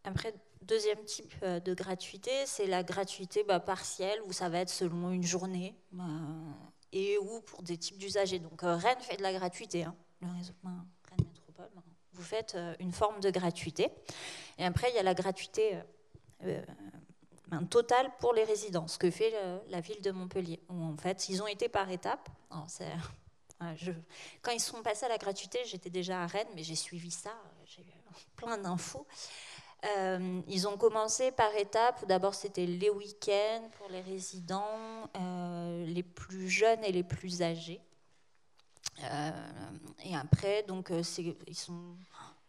Après, deuxième type de gratuité, c'est la gratuité partielle, où ça va être selon une journée, et ou pour des types d'usagers. Donc Rennes fait de la gratuité, hein, le réseau Rennes Métropole. Vous faites une forme de gratuité. Et après, il y a la gratuité totale pour les résidents, ce que fait la ville de Montpellier. Où, en fait, ils ont été par étapes. Alors, quand ils sont passés à la gratuité, j'étais déjà à Rennes, mais j'ai suivi ça, j'ai eu plein d'infos. Ils ont commencé par étapes. Tout d'abord, c'était les week-ends pour les résidents, les plus jeunes et les plus âgés. Et après, donc,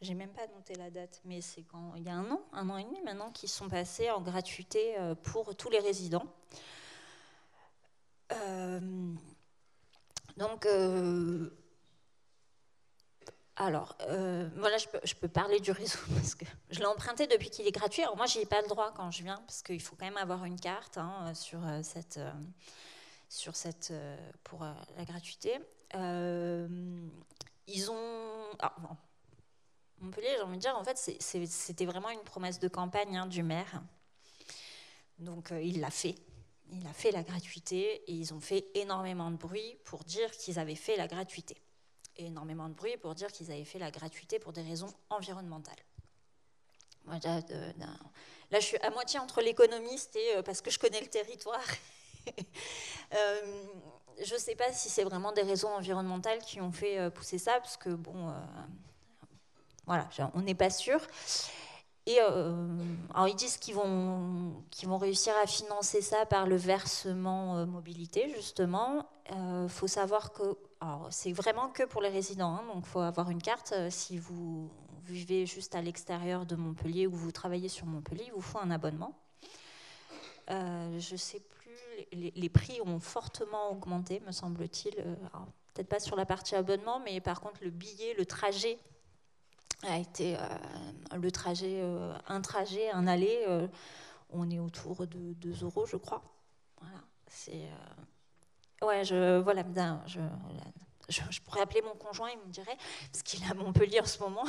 j'ai même pas noté la date, mais c'est quand il y a un an et demi maintenant, qu'ils sont passés en gratuité pour tous les résidents. Donc, voilà, je peux parler du réseau parce que je l'ai emprunté depuis qu'il est gratuit. Alors moi, j'y ai pas le droit quand je viens parce qu'il faut quand même avoir une carte, hein, pour la gratuité. Ils ont... Montpellier, j'ai envie de dire, en fait, c'était vraiment une promesse de campagne, hein, du maire. Donc, il l'a fait. Il a fait la gratuité et ils ont fait énormément de bruit pour dire qu'ils avaient fait la gratuité. Et énormément de bruit pour dire qu'ils avaient fait la gratuité pour des raisons environnementales. Moi, là, je suis à moitié entre l'économiste et parce que je connais le territoire. Je ne sais pas si c'est vraiment des raisons environnementales qui ont fait pousser ça, parce que, voilà, on n'est pas sûr. Et alors ils disent qu'ils vont réussir à financer ça par le versement mobilité, justement. Faut savoir que c'est vraiment que pour les résidents, hein, donc il faut avoir une carte. Si vous vivez juste à l'extérieur de Montpellier ou vous travaillez sur Montpellier, il vous faut un abonnement. Je ne sais plus, les prix ont fortement augmenté, me semble-t-il. Peut-être pas sur la partie abonnement, mais par contre le billet, le trajet a été un trajet, un aller, on est autour de 2 €, je crois. Voilà, c'est ouais, je pourrais appeler mon conjoint, il me dirait, parce qu'il est à Montpellier en ce moment.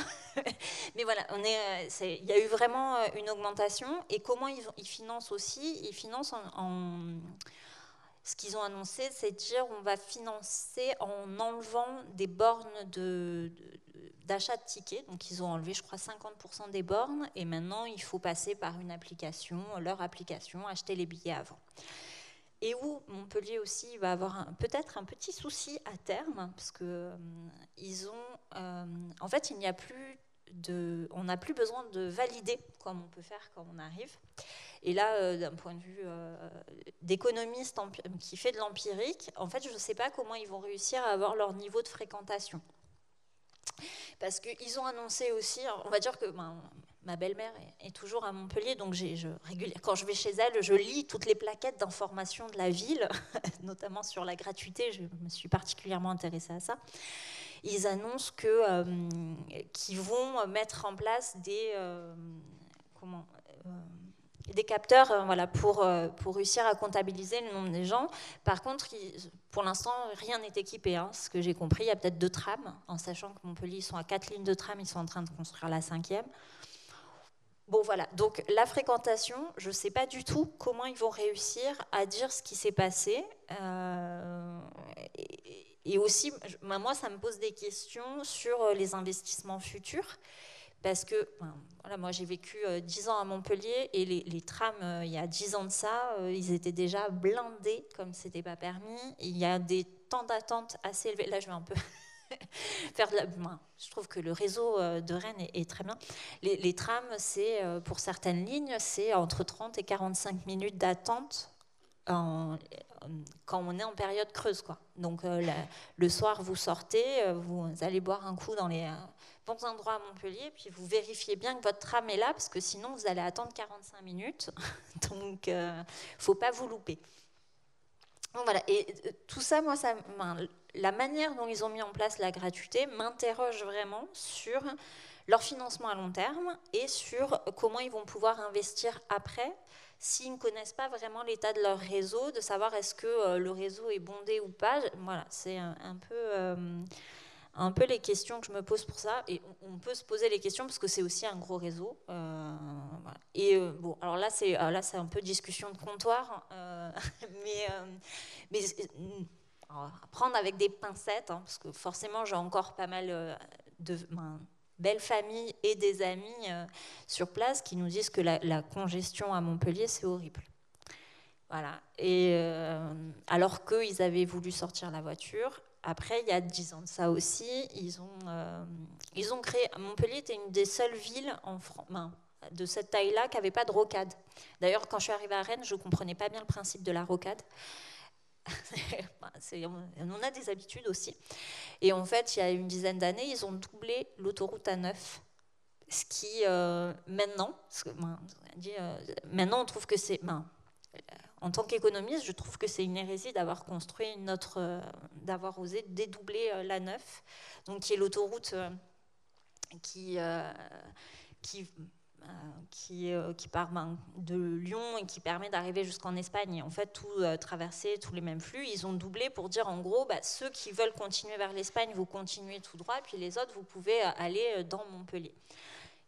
Mais voilà, il y a eu vraiment une augmentation. Et comment ils financent aussi? Ils financent ce qu'ils ont annoncé, c'est de dire on va financer en enlevant des bornes d'achat de tickets. Donc ils ont enlevé, je crois, 50% des bornes. Et maintenant, il faut passer par une application, leur application, acheter les billets avant. Et où Montpellier aussi va avoir peut-être un petit souci à terme, parce que en fait, on n'a plus besoin de valider comme on peut faire quand on arrive. Et là, d'un point de vue d'économiste qui fait de l'empirique, en fait, je ne sais pas comment ils vont réussir à avoir leur niveau de fréquentation. Parce qu'ils ont annoncé aussi, on va dire que ma belle-mère est toujours à Montpellier, donc quand je vais chez elle, je lis toutes les plaquettes d'information de la ville, notamment sur la gratuité, je me suis particulièrement intéressée à ça. Ils annoncent qu'ils vont mettre en place des capteurs pour réussir à comptabiliser le nombre des gens. Par contre, pour l'instant, rien n'est équipé. Hein. Ce que j'ai compris, il y a peut-être 2 trams, en sachant que Montpellier, ils sont à 4 lignes de tram, ils sont en train de construire la 5e. Bon, voilà. Donc, la fréquentation, je ne sais pas du tout comment ils vont réussir à dire ce qui s'est passé. Et aussi, moi, ça me pose des questions sur les investissements futurs. Parce que, voilà, moi j'ai vécu 10 ans à Montpellier et les trams, il y a 10 ans de ça, ils étaient déjà blindés comme c'était pas permis. Il y a des temps d'attente assez élevés. Là, je vais un peu faire je trouve que le réseau de Rennes est très bien. Les trams, c'est pour certaines lignes, c'est entre 30 et 45 minutes d'attente quand on est en période creuse, quoi. Donc le soir, vous sortez, vous allez boire un coup dans les bons endroits à Montpellier, puis vous vérifiez bien que votre tram est là, parce que sinon vous allez attendre 45 minutes. Donc il ne faut pas vous louper. Donc, voilà. Et tout ça, moi, la manière dont ils ont mis en place la gratuité m'interroge vraiment sur leur financement à long terme et sur comment ils vont pouvoir investir après, s'ils ne connaissent pas vraiment l'état de leur réseau, de savoir est-ce que le réseau est bondé ou pas. Voilà, c'est un peu les questions que je me pose pour ça. Et on peut se poser les questions parce que c'est aussi un gros réseau. Voilà. Et bon, alors là, c'est un peu discussion de comptoir, mais alors, à prendre avec des pincettes, hein, parce que forcément, j'ai encore pas mal de belles familles et des amis sur place qui nous disent que la congestion à Montpellier, c'est horrible. Voilà. Et alors qu'ils avaient voulu sortir la voiture. Après, il y a 10 ans de ça aussi, ils ont créé... Montpellier était une des seules villes en France de cette taille-là qui n'avait pas de rocade. D'ailleurs, quand je suis arrivée à Rennes, je ne comprenais pas bien le principe de la rocade. On a des habitudes aussi. Et en fait, il y a une dizaine d'années, ils ont doublé l'autoroute A9. Ce qui, maintenant, maintenant, on trouve que c'est... en tant qu'économiste, je trouve que c'est une hérésie d'avoir construit d'avoir osé dédoubler l'A9, donc qui est l'autoroute qui part de Lyon et qui permet d'arriver jusqu'en Espagne. Et en fait, tout traverser, tous les mêmes flux, ils ont doublé pour dire en gros, ceux qui veulent continuer vers l'Espagne, vous continuez tout droit, puis les autres, vous pouvez aller dans Montpellier.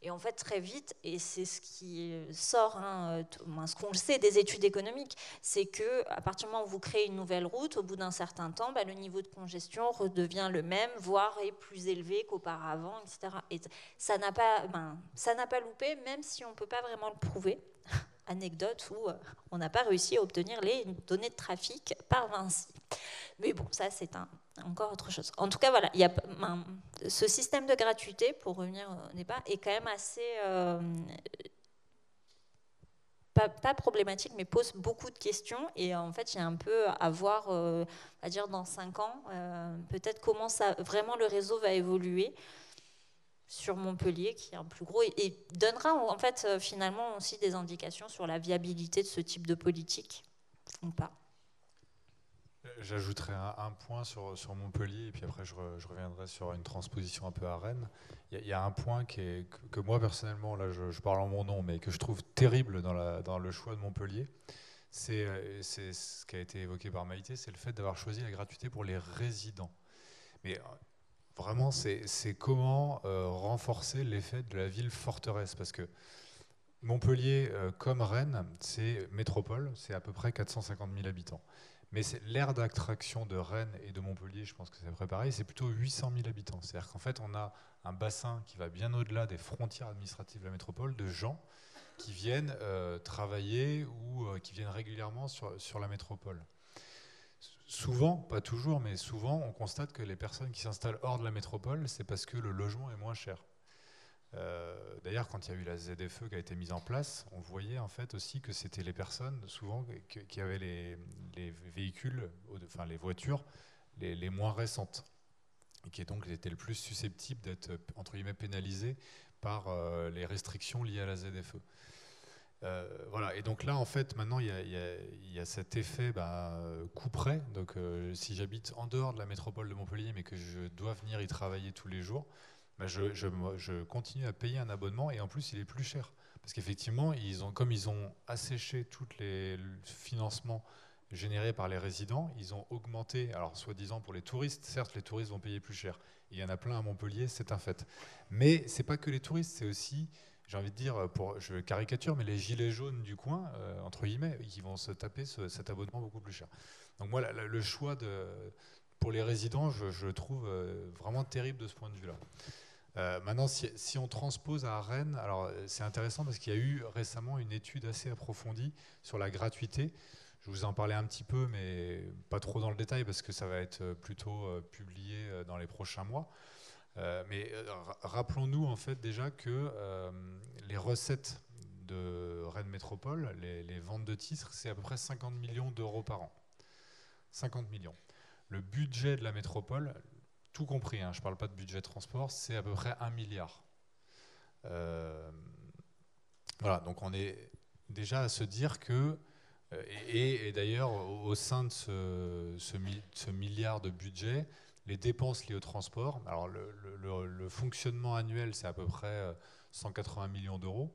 Et en fait, très vite, et c'est ce qui sort, ce qu'on sait des études économiques, c'est qu'à partir du moment où vous créez une nouvelle route, au bout d'un certain temps, le niveau de congestion redevient le même, voire est plus élevé qu'auparavant, etc. Et ça n'a pas loupé, même si on ne peut pas vraiment le prouver anecdote où on n'a pas réussi à obtenir les données de trafic par Vinci. Mais bon, ça c'est encore autre chose. En tout cas, voilà, il y a ce système de gratuité, pour revenir au débat, est quand même assez pas problématique, mais pose beaucoup de questions. Et en fait, j'ai un peu à voir, à dire dans 5 ans, peut-être comment vraiment le réseau va évoluer sur Montpellier, qui est un plus gros, et donnera en fait finalement aussi des indications sur la viabilité de ce type de politique ou pas. J'ajouterai un point sur Montpellier, et puis après je reviendrai sur une transposition un peu à Rennes. Il y a un point que moi personnellement, là je parle en mon nom, mais que je trouve terrible dans le choix de Montpellier. C'est ce qui a été évoqué par Maïté, c'est le fait d'avoir choisi la gratuité pour les résidents. Mais vraiment, c'est comment renforcer l'effet de la ville forteresse, parce que Montpellier, comme Rennes, c'est métropole, c'est à peu près 450 000 habitants. Mais l'aire d'attraction de Rennes et de Montpellier, je pense que c'est à peu près pareil, c'est plutôt 800 000 habitants. C'est-à-dire qu'en fait, on a un bassin qui va bien au-delà des frontières administratives de la métropole, de gens qui viennent travailler ou qui viennent régulièrement sur la métropole. Souvent, pas toujours, mais souvent, on constate que les personnes qui s'installent hors de la métropole, c'est parce que le logement est moins cher. D'ailleurs, quand il y a eu la ZFE qui a été mise en place, on voyait en fait aussi que c'était les personnes souvent qui avaient les véhicules, enfin les voitures les moins récentes, et qui donc étaient le plus susceptibles d'être entre guillemets pénalisées par les restrictions liées à la ZFE. Voilà, et donc là en fait maintenant il y a cet effet couperet. Donc si j'habite en dehors de la métropole de Montpellier mais que je dois venir y travailler tous les jours, je continue à payer un abonnement, et en plus il est plus cher. Parce qu'effectivement, comme ils ont asséché tous les financements générés par les résidents, ils ont augmenté, alors soi-disant pour les touristes, certes les touristes vont payer plus cher. Il y en a plein à Montpellier, c'est un fait. Mais c'est pas que les touristes, c'est aussi, j'ai envie de dire, je caricature, mais les gilets jaunes du coin, entre guillemets, qui vont se taper cet abonnement beaucoup plus cher. Donc moi, le choix pour les résidents, je trouve vraiment terrible de ce point de vue-là. Maintenant, si on transpose à Rennes, alors c'est intéressant parce qu'il y a eu récemment une étude assez approfondie sur la gratuité. Je vous en parlais un petit peu, mais pas trop dans le détail parce que ça va être plutôt publié dans les prochains mois. Mais rappelons-nous en fait déjà que les recettes de Rennes Métropole, les ventes de titres, c'est à peu près 50 millions d'euros par an. 50 millions. Le budget de la métropole, tout compris, hein, je ne parle pas de budget de transport, c'est à peu près 1 milliard. Voilà, donc on est déjà à se dire que, et d'ailleurs au sein de ce milliard de budget, les dépenses liées au transport, alors le fonctionnement annuel c'est à peu près 180 millions d'euros.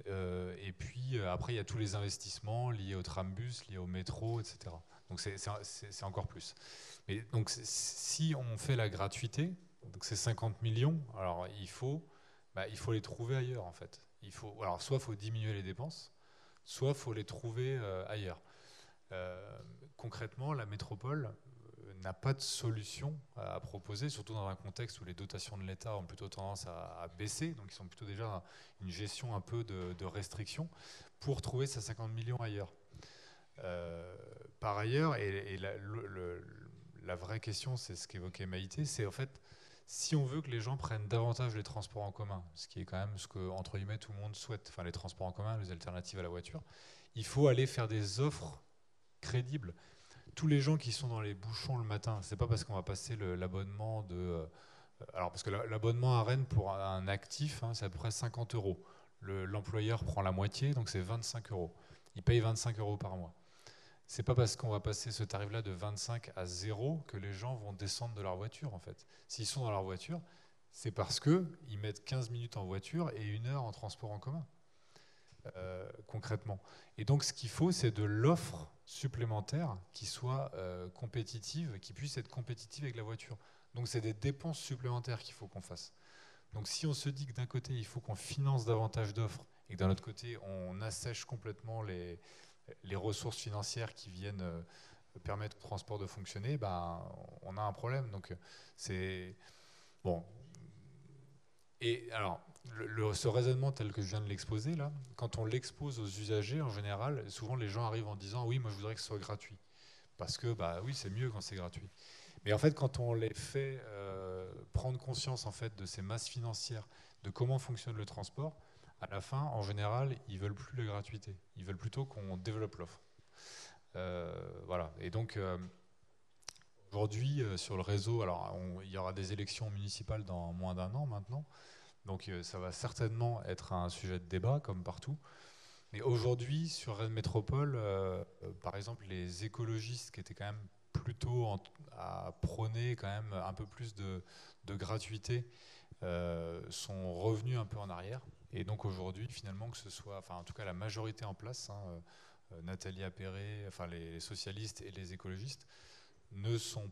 Et puis après il y a tous les investissements liés au trambus, liés au métro, etc. Donc c'est encore plus. Mais donc si on fait la gratuité, donc c'est 50 millions, alors il faut les trouver ailleurs en fait. Alors soit il faut diminuer les dépenses, soit il faut les trouver ailleurs. Concrètement, la métropole n'a pas de solution à proposer, surtout dans un contexte où les dotations de l'État ont plutôt tendance à baisser, donc ils sont plutôt déjà dans une gestion un peu de restriction, pour trouver ces 50 millions ailleurs. Par ailleurs, et la vraie question, c'est ce qu'évoquait Maïté, c'est en fait, si on veut que les gens prennent davantage les transports en commun, ce qui est quand même ce que, entre guillemets, tout le monde souhaite, enfin les transports en commun, les alternatives à la voiture, il faut aller faire des offres crédibles. Tous les gens qui sont dans les bouchons le matin, c'est pas parce qu'on va passer l'abonnement de... alors parce que l'abonnement à Rennes pour un actif, hein, c'est à peu près 50 €. L'employeur prend la moitié, donc c'est 25 €. Il paye 25 € par mois. C'est pas parce qu'on va passer ce tarif-là de 25 à 0 que les gens vont descendre de leur voiture, en fait. S'ils sont dans leur voiture, c'est parce qu'ils mettent 15 minutes en voiture et 1 heure en transport en commun, concrètement. Et donc, ce qu'il faut, c'est de l'offre supplémentaire qui soit compétitive, qui puisse être compétitive avec la voiture. Donc, c'est des dépenses supplémentaires qu'il faut qu'on fasse. Donc, si on se dit que d'un côté, il faut qu'on finance davantage d'offres et que d'un autre côté, on assèche complètement les ressources financières qui viennent permettre au transport de fonctionner, on a un problème. Donc c'est bon. Et alors, ce raisonnement tel que je viens de l'exposer, là, quand on l'expose aux usagers, en général, souvent les gens arrivent en disant « oui, moi je voudrais que ce soit gratuit ». Parce que, bah oui, c'est mieux quand c'est gratuit. Mais en fait, quand on les fait prendre conscience en fait, de ces masses financières, de comment fonctionne le transport, à la fin, en général, ils ne veulent plus la gratuité. Ils veulent plutôt qu'on développe l'offre. Voilà. Et donc, aujourd'hui, sur le réseau, alors il y aura des élections municipales dans moins d'1 an maintenant. Donc ça va certainement être un sujet de débat, comme partout. Mais aujourd'hui, sur Rennes Métropole, par exemple, les écologistes qui étaient quand même plutôt à prôner quand même un peu plus de gratuité sont revenus un peu en arrière. Et donc aujourd'hui, finalement, que ce soit, enfin en tout cas la majorité en place, hein, Nathalie Appéré, enfin les socialistes et les écologistes, ne sont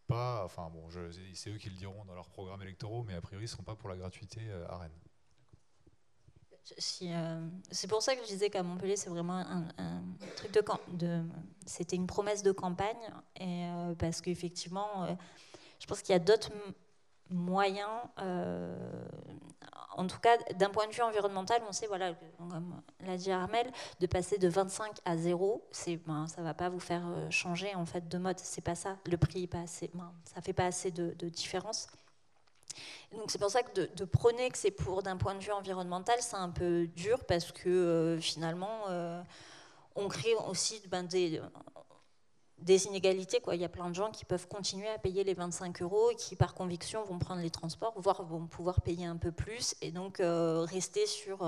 pas, enfin bon, c'est eux qui le diront dans leurs programmes électoraux, mais a priori, ils ne seront pas pour la gratuité à Rennes. C'est pour ça que je disais qu'à Montpellier, c'est vraiment un truc c'était une promesse de campagne, et, parce qu'effectivement, je pense qu'il y a d'autres moyens, en tout cas d'un point de vue environnemental, on sait, voilà, comme l'a dit Armelle, de passer de 25 à 0, ça ne va pas vous faire changer en fait de mode, c'est pas ça, le prix n'est pas assez, ça fait pas assez de différence. Donc c'est pour ça que de prôner que c'est pour d'un point de vue environnemental, c'est un peu dur parce que finalement on crée aussi des inégalités, quoi. Il y a plein de gens qui peuvent continuer à payer les 25 € et qui par conviction vont prendre les transports, voire vont pouvoir payer un peu plus et donc rester sur...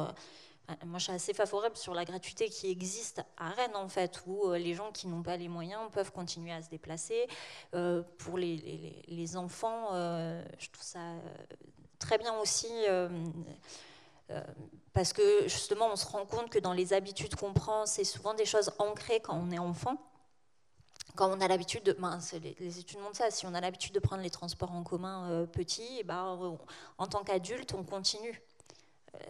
moi je suis assez favorable sur la gratuité qui existe à Rennes en fait, où les gens qui n'ont pas les moyens peuvent continuer à se déplacer. Pour les enfants, je trouve ça très bien aussi... parce que justement on se rend compte que dans les habitudes qu'on prend, c'est souvent des choses ancrées quand on est enfant. Quand on a l'habitude de... les études montrent ça, si on a l'habitude de prendre les transports en commun petits, en tant qu'adulte, on continue.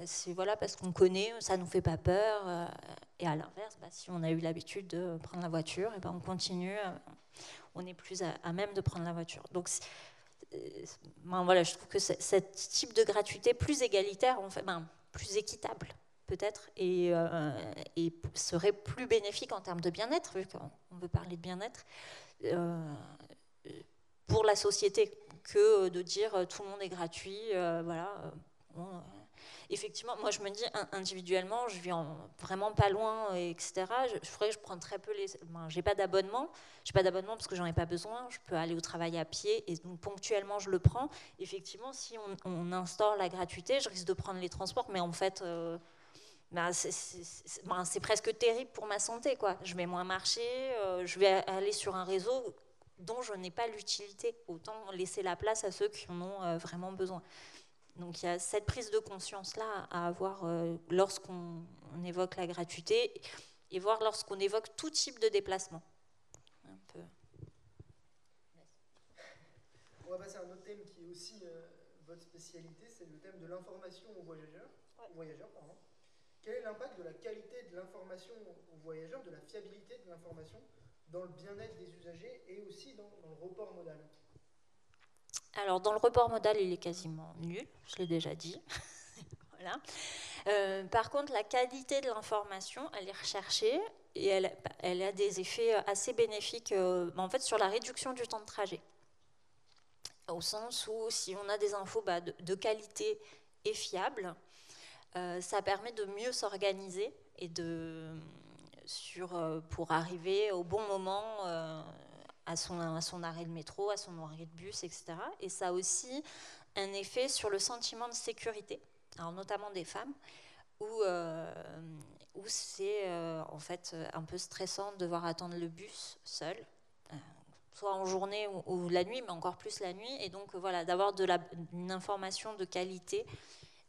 C'est voilà, parce qu'on connaît, ça ne nous fait pas peur. Et à l'inverse, si on a eu l'habitude de prendre la voiture, on continue, on est plus à même de prendre la voiture. Donc voilà, je trouve que ce type de gratuité plus égalitaire, en fait, plus équitable peut-être, et serait plus bénéfique en termes de bien-être, vu qu'on veut parler de bien-être, pour la société, que de dire tout le monde est gratuit, voilà. Effectivement, moi je me dis individuellement, je vis vraiment pas loin, etc. Je prends très peu j'ai pas d'abonnement parce que j'en ai pas besoin. Je peux aller au travail à pied et donc ponctuellement je le prends. Effectivement, si on instaure la gratuité, je risque de prendre les transports, mais en fait, c'est presque terrible pour ma santé, quoi. Je vais moins marcher, je vais aller sur un réseau dont je n'ai pas l'utilité. Autant laisser la place à ceux qui en ont vraiment besoin. Donc il y a cette prise de conscience-là à avoir lorsqu'on évoque la gratuité et voir lorsqu'on évoque tout type de déplacement. Un peu. On va passer à un autre thème qui est aussi votre spécialité, c'est le thème de l'information aux voyageurs. Quel est l'impact de la qualité de l'information aux voyageurs, de la fiabilité de l'information dans le bien-être des usagers et aussi dans le report modal ? Alors, dans le report modal, il est quasiment nul, je l'ai déjà dit. Voilà. Par contre, la qualité de l'information, elle est recherchée et elle a des effets assez bénéfiques en fait, sur la réduction du temps de trajet. Au sens où, si on a des infos de qualité et fiables, ça permet de mieux s'organiser et pour arriver au bon moment à son arrêt de métro, à son arrêt de bus, etc. Et ça a aussi un effet sur le sentiment de sécurité, alors notamment des femmes, où c'est en fait un peu stressant de devoir attendre le bus seul, soit en journée ou la nuit, mais encore plus la nuit. Et donc voilà, d'avoir une information de qualité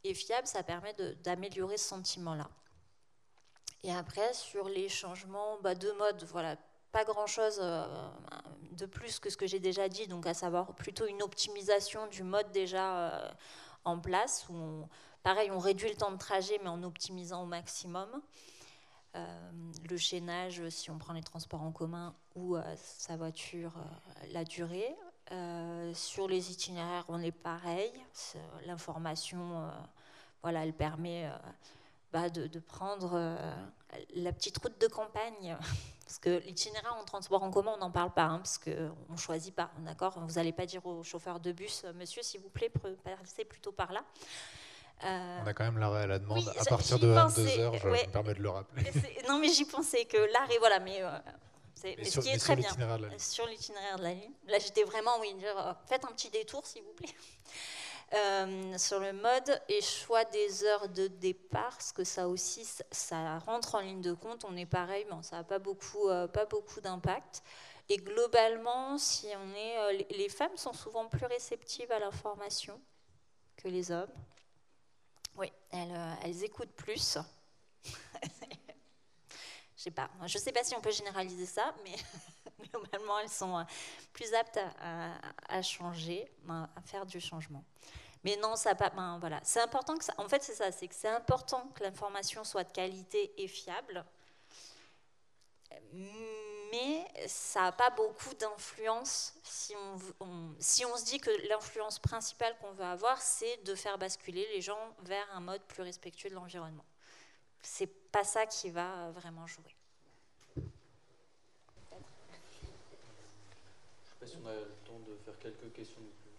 et fiable, ça permet d'améliorer ce sentiment-là. Et après, sur les changements de mode, voilà, pas grand-chose de plus que ce que j'ai déjà dit, donc à savoir plutôt une optimisation du mode déjà en place, où pareil, on réduit le temps de trajet, mais en optimisant au maximum. Le chaînage, si on prend les transports en commun ou sa voiture, la durée. Sur les itinéraires, on est pareil. L'information voilà, elle permet de prendre la petite route de campagne. Parce que l'itinéraire en transport en commun, on n'en parle pas, hein, parce qu'on ne choisit pas, d'accord ? Vous n'allez pas dire au chauffeur de bus, monsieur, s'il vous plaît, passez plutôt par là. On a quand même l'arrêt à la demande Oui, à partir de 22h, je me permets de le rappeler. Non, mais j'y pensais que l'arrêt, voilà, mais ce qui est très bien. Sur l'itinéraire de la ligne. Là, j'étais vraiment, dire, faites un petit détour, s'il vous plaît. Sur le mode et choix des heures de départ, parce que ça aussi, ça rentre en ligne de compte. On est pareil, mais ça n'a pas beaucoup d'impact. Et globalement, si on est, les femmes sont souvent plus réceptives à l'information que les hommes. Oui, elles écoutent plus. Je sais pas si on peut généraliser ça, mais globalement, elles sont plus aptes à changer, à faire du changement. Mais non, ça pas. Voilà, c'est important que ça. En fait, c'est ça, c'est que c'est important que l'information soit de qualité et fiable. Mais ça n'a pas beaucoup d'influence si on se dit que l'influence principale qu'on veut avoir, c'est de faire basculer les gens vers un mode plus respectueux de l'environnement. C'est pas ça qui va vraiment jouer. Je ne sais pas si on a le temps de faire quelques questions du public.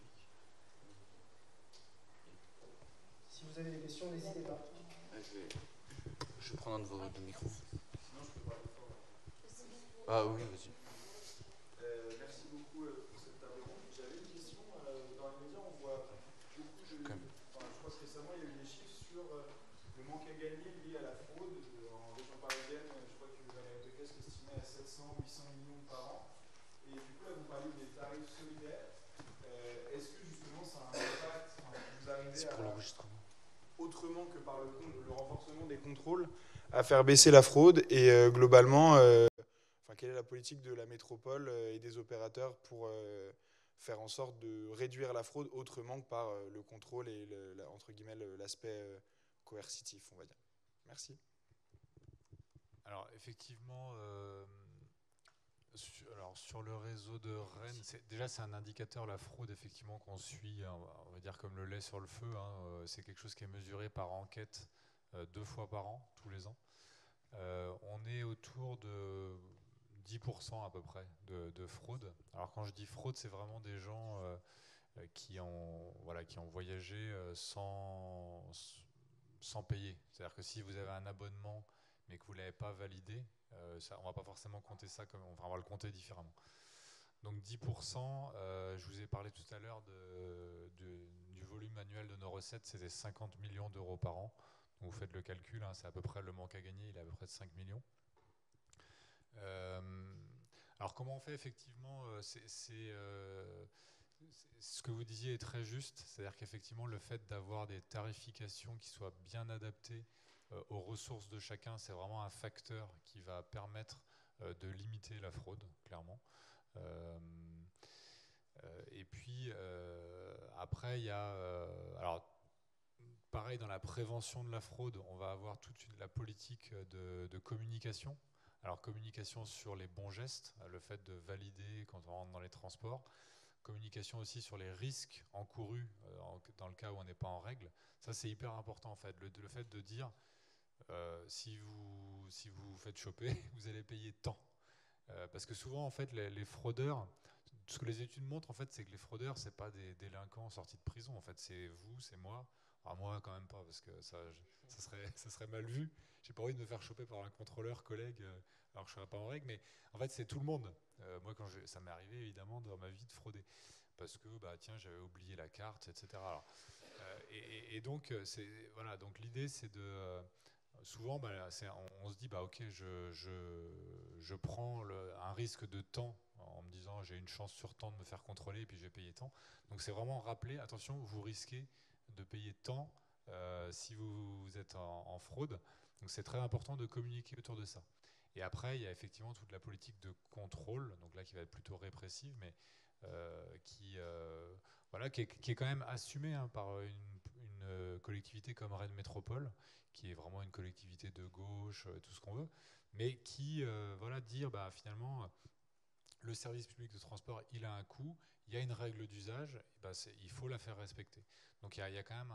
Si vous avez des questions, n'hésitez pas. Je vais prendre un de vos micros. Ah oui, vas-y. Merci beaucoup pour cette table ronde. J'avais une question. Dans les médias, on voit beaucoup je crois que récemment, il y a eu des chiffres sur le manque à gagner lié à la fraude. En région parisienne, je crois que Valérie Pécresse l'estimait à 700-800 millions par an. Et du coup, là, vous parlez des tarifs solidaires. Est-ce que justement, ça a un impact, vous arrivez à, autrement que par le renforcement des contrôles, à faire baisser la fraude et globalement... quelle est la politique de la métropole et des opérateurs pour faire en sorte de réduire la fraude autrement que par le contrôle et entre guillemets l'aspect coercitif, on va dire. Merci. Alors effectivement, sur le réseau de Rennes, c'est un indicateur, la fraude, effectivement, qu'on suit, on va dire comme le lait sur le feu. C'est quelque chose qui est mesuré par enquête 2 fois par an, tous les ans. On est autour de 10% à peu près de fraude. Alors quand je dis fraude, c'est vraiment des gens qui ont voyagé sans payer. C'est-à-dire que si vous avez un abonnement mais que vous ne l'avez pas validé, on ne va pas forcément compter ça, on va le compter différemment. Donc 10%, je vous ai parlé tout à l'heure du volume annuel de nos recettes, c'était 50 millions d'euros par an. Donc vous faites le calcul, c'est à peu près le manque à gagner, il est à peu près de 5 millions. Alors comment on fait effectivement, ce que vous disiez est très juste, c'est-à-dire qu'effectivement le fait d'avoir des tarifications qui soient bien adaptées aux ressources de chacun, c'est vraiment un facteur qui va permettre de limiter la fraude, clairement. Et puis après il y a alors pareil, dans la prévention de la fraude, on va avoir toute la politique de communication. Alors communication sur les bons gestes, le fait de valider quand on rentre dans les transports, communication aussi sur les risques encourus dans le cas où on n'est pas en règle. Ça c'est hyper important en fait, le fait de dire si vous faites choper, vous allez payer tant. Parce que souvent en fait les fraudeurs, ce que les études montrent en fait, c'est que les fraudeurs c'est pas des délinquants sortis de prison, en fait c'est vous, c'est moi. Alors moi quand même pas parce que ça serait mal vu. J'ai pas envie de me faire choper par un contrôleur collègue alors que je serais pas en règle, mais en fait c'est tout le monde. Moi ça m'est arrivé évidemment dans ma vie de frauder parce que tiens j'avais oublié la carte, etc. Alors, et donc voilà, donc l'idée c'est de souvent on se dit ok je prends un risque de temps en me disant j'ai une chance sur temps de me faire contrôler et puis je vais payer tant. Donc c'est vraiment rappeler attention, vous risquez de payer tant si vous êtes en fraude. Donc c'est très important de communiquer autour de ça. Et après, il y a effectivement toute la politique de contrôle, donc là qui va être plutôt répressive, mais qui est quand même assumée par une collectivité comme Rennes Métropole, qui est vraiment une collectivité de gauche, tout ce qu'on veut, mais qui dire finalement le service public de transport, il a un coût, il y a une règle d'usage, il faut la faire respecter. Donc il y a quand même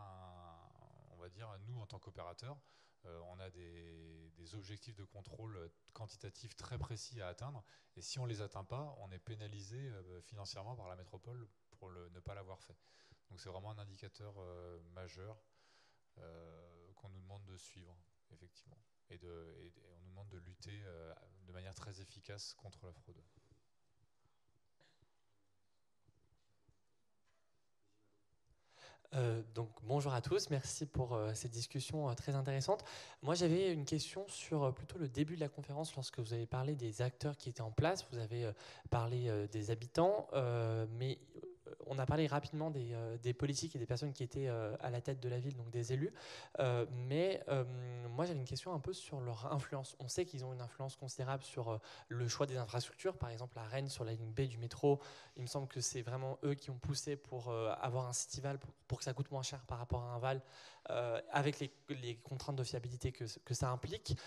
on va dire, nous, en tant qu'opérateurs, on a des objectifs de contrôle quantitatifs très précis à atteindre. Et si on ne les atteint pas, on est pénalisé financièrement par la métropole pour ne pas l'avoir fait. Donc c'est vraiment un indicateur majeur qu'on nous demande de suivre, effectivement. Et on nous demande de lutter de manière très efficace contre la fraude. Donc bonjour à tous, merci pour cette discussion très intéressante. Moi j'avais une question sur plutôt le début de la conférence lorsque vous avez parlé des acteurs qui étaient en place, vous avez parlé des habitants, mais on a parlé rapidement des politiques et des personnes qui étaient à la tête de la ville, donc des élus, mais moi j'avais une question un peu sur leur influence. On sait qu'ils ont une influence considérable sur le choix des infrastructures, par exemple à Rennes sur la ligne B du métro, il me semble que c'est vraiment eux qui ont poussé pour avoir un Cityval pour que ça coûte moins cher par rapport à un Val, avec les contraintes de fiabilité que ça implique.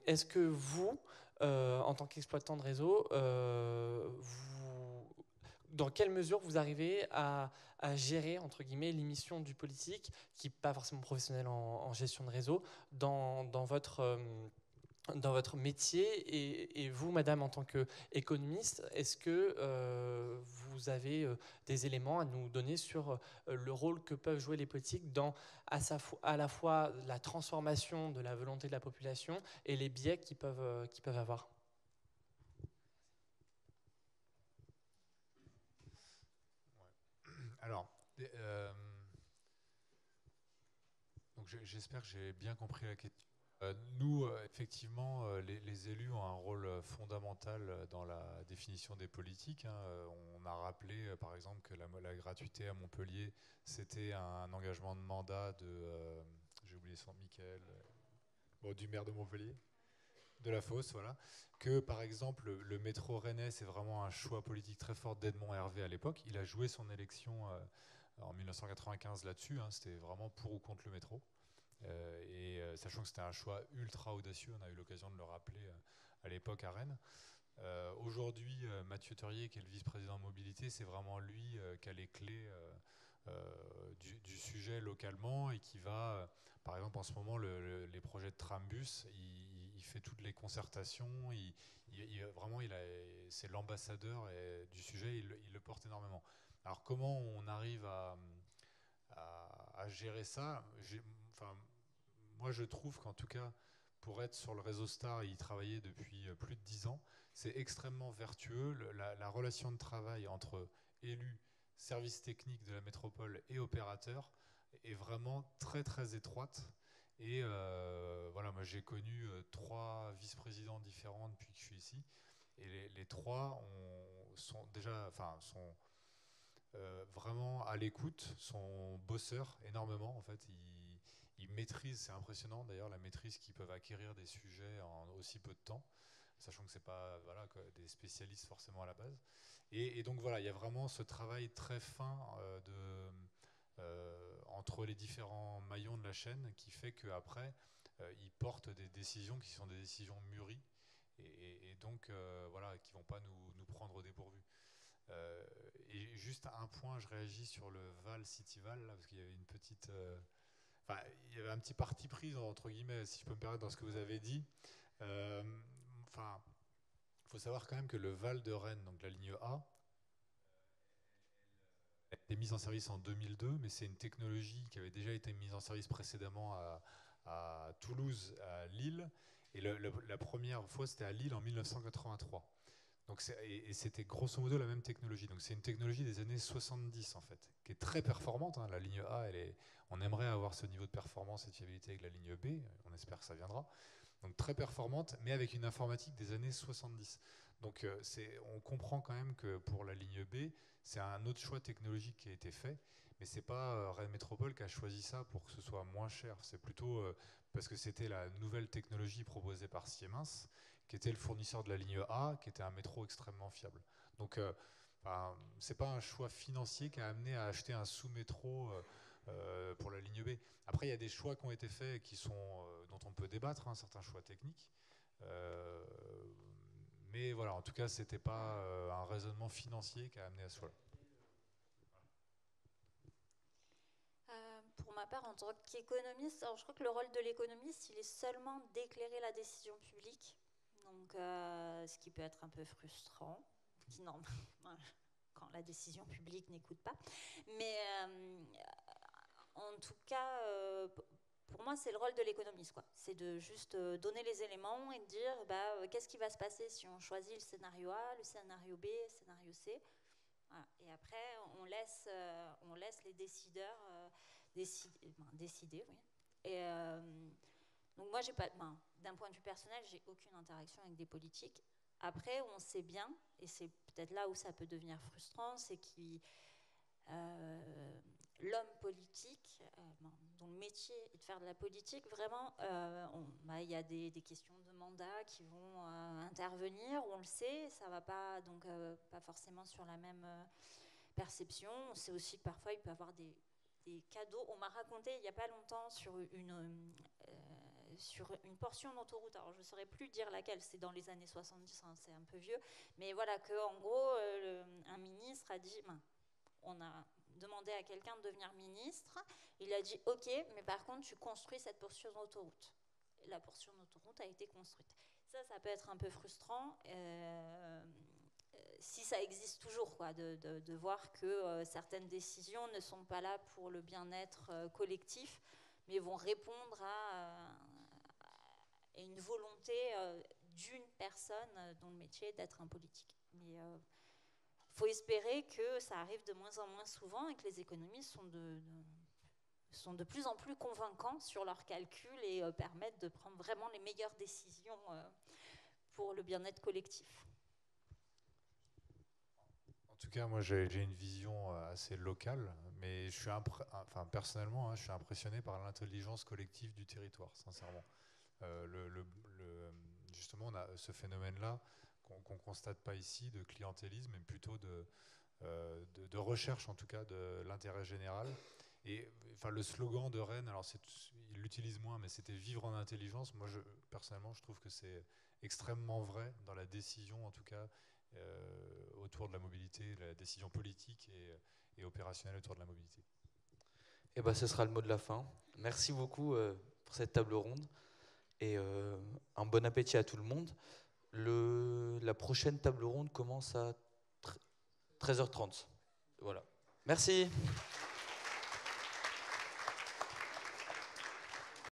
Est-ce que vous, en tant qu'exploitant de réseau, dans quelle mesure vous arrivez à gérer, entre guillemets, l'émission du politique, qui n'est pas forcément professionnel en gestion de réseau, dans votre métier, et vous, madame, en tant qu'économiste, est-ce que vous avez des éléments à nous donner sur le rôle que peuvent jouer les politiques dans à la fois la transformation de la volonté de la population et les biais qu'ils peuvent avoir? Alors, donc j'espère que j'ai bien compris la question. Nous, effectivement, les élus ont un rôle fondamental dans la définition des politiques. On a rappelé, par exemple, que la gratuité à Montpellier, c'était un engagement de mandat de, j'ai oublié son Michael, du maire de Montpellier, de la Fosse, voilà. Que, par exemple, le métro rennais, c'est vraiment un choix politique très fort d'Edmond Hervé à l'époque. Il a joué son élection en 1995 là-dessus. C'était vraiment pour ou contre le métro. Sachant que c'était un choix ultra audacieux, on a eu l'occasion de le rappeler à l'époque à Rennes. Aujourd'hui, Mathieu Teurier, qui est le vice-président mobilité, c'est vraiment lui qui a les clés du sujet localement et qui va, par exemple en ce moment, les projets de trambus, il fait toutes les concertations, vraiment c'est l'ambassadeur du sujet, il le porte énormément. Alors comment on arrive à gérer ça? Moi, je trouve qu'en tout cas, pour être sur le réseau Star et y travailler depuis plus de 10 ans, c'est extrêmement vertueux. La relation de travail entre élus, services techniques de la métropole et opérateurs est vraiment très très étroite. Et voilà, moi j'ai connu 3 vice-présidents différents depuis que je suis ici. Et les 3 sont vraiment à l'écoute, sont bosseurs énormément en fait. Ils maîtrisent, c'est impressionnant d'ailleurs la maîtrise qu'ils peuvent acquérir des sujets en aussi peu de temps, sachant que c'est pas des spécialistes forcément à la base. Et donc voilà, il y a vraiment ce travail très fin entre les différents maillons de la chaîne qui fait qu'après, ils portent des décisions qui sont des décisions mûries et donc voilà, qui ne vont pas nous prendre au dépourvu. Et juste un point, je réagis sur le Val Cityval, là, parce qu'il y avait une petite... il y avait un petit parti pris, entre guillemets, si je peux me permettre, dans ce que vous avez dit. Il faut savoir quand même que le Val de Rennes, donc la ligne A, a été mise en service en 2002, mais c'est une technologie qui avait déjà été mise en service précédemment à Toulouse, à Lille, et la première fois c'était à Lille en 1983. Donc et c'était grosso modo la même technologie. Donc c'est une technologie des années 70 en fait, qui est très performante. La ligne A, on aimerait avoir ce niveau de performance et de fiabilité avec la ligne B, on espère que ça viendra. Donc très performante, mais avec une informatique des années 70. Donc on comprend quand même que pour la ligne B, c'est un autre choix technologique qui a été fait, mais c'est pas Rennes Métropole qui a choisi ça pour que ce soit moins cher. C'est plutôt parce que c'était la nouvelle technologie proposée par Siemens, qui était le fournisseur de la ligne A, qui était un métro extrêmement fiable. Donc c'est pas un choix financier qui a amené à acheter un sous-métro pour la ligne B. Après, il y a des choix qui ont été faits qui sont, dont on peut débattre, certains choix techniques. Mais voilà, en tout cas, c'était pas un raisonnement financier qui a amené à ce choix-là. Pour ma part, en tant qu'économiste, alors je crois que le rôle de l'économiste, il est seulement d'éclairer la décision publique, donc ce qui peut être un peu frustrant, quand la décision publique n'écoute pas. Mais en tout cas, pour moi, c'est le rôle de l'économiste, quoi. C'est de juste donner les éléments et de dire qu'est-ce qui va se passer si on choisit le scénario A, le scénario B, le scénario C. Voilà. Et après, on laisse les décideurs décider. Oui. Et donc moi, j'ai pas, d'un point de vue personnel, j'ai aucune interaction avec des politiques. Après, on sait bien, et c'est peut-être là où ça peut devenir frustrant, c'est que l'homme politique, dont le métier est de faire de la politique, vraiment, il y a des questions de mandat qui vont intervenir, on le sait, ça ne va pas, donc pas forcément sur la même perception. On sait aussi que parfois il peut y avoir des cadeaux. On m'a raconté il n'y a pas longtemps sur une portion d'autoroute, alors je ne saurais plus dire laquelle, c'est dans les années 70, hein, c'est un peu vieux, mais voilà qu'en gros, un ministre a dit, on a demandé à quelqu'un de devenir ministre, il a dit ok, mais par contre tu construis cette portion d'autoroute. La portion d'autoroute a été construite. Ça peut être un peu frustrant, si ça existe toujours, quoi, de voir que certaines décisions ne sont pas là pour le bien-être collectif, mais vont répondre à une volonté d'une personne dont le métier est d'être un politique. Mais il faut espérer que ça arrive de moins en moins souvent et que les économistes sont de plus en plus convaincants sur leurs calculs et permettent de prendre vraiment les meilleures décisions pour le bien-être collectif. En tout cas, moi j'ai une vision assez locale, mais je suis personnellement, je suis impressionné par l'intelligence collective du territoire, sincèrement. Justement, on a ce phénomène-là qu'on ne constate pas ici, de clientélisme, mais plutôt de recherche, en tout cas, de l'intérêt général. Et enfin, le slogan de Rennes, alors il l'utilise moins, mais c'était vivre en intelligence. Moi, personnellement, je trouve que c'est extrêmement vrai dans la décision, en tout cas, autour de la mobilité, la décision politique et opérationnelle autour de la mobilité. Et ce sera le mot de la fin. Merci beaucoup pour cette table ronde et un bon appétit à tout le monde. La prochaine table ronde commence à 13h30. Voilà. Merci.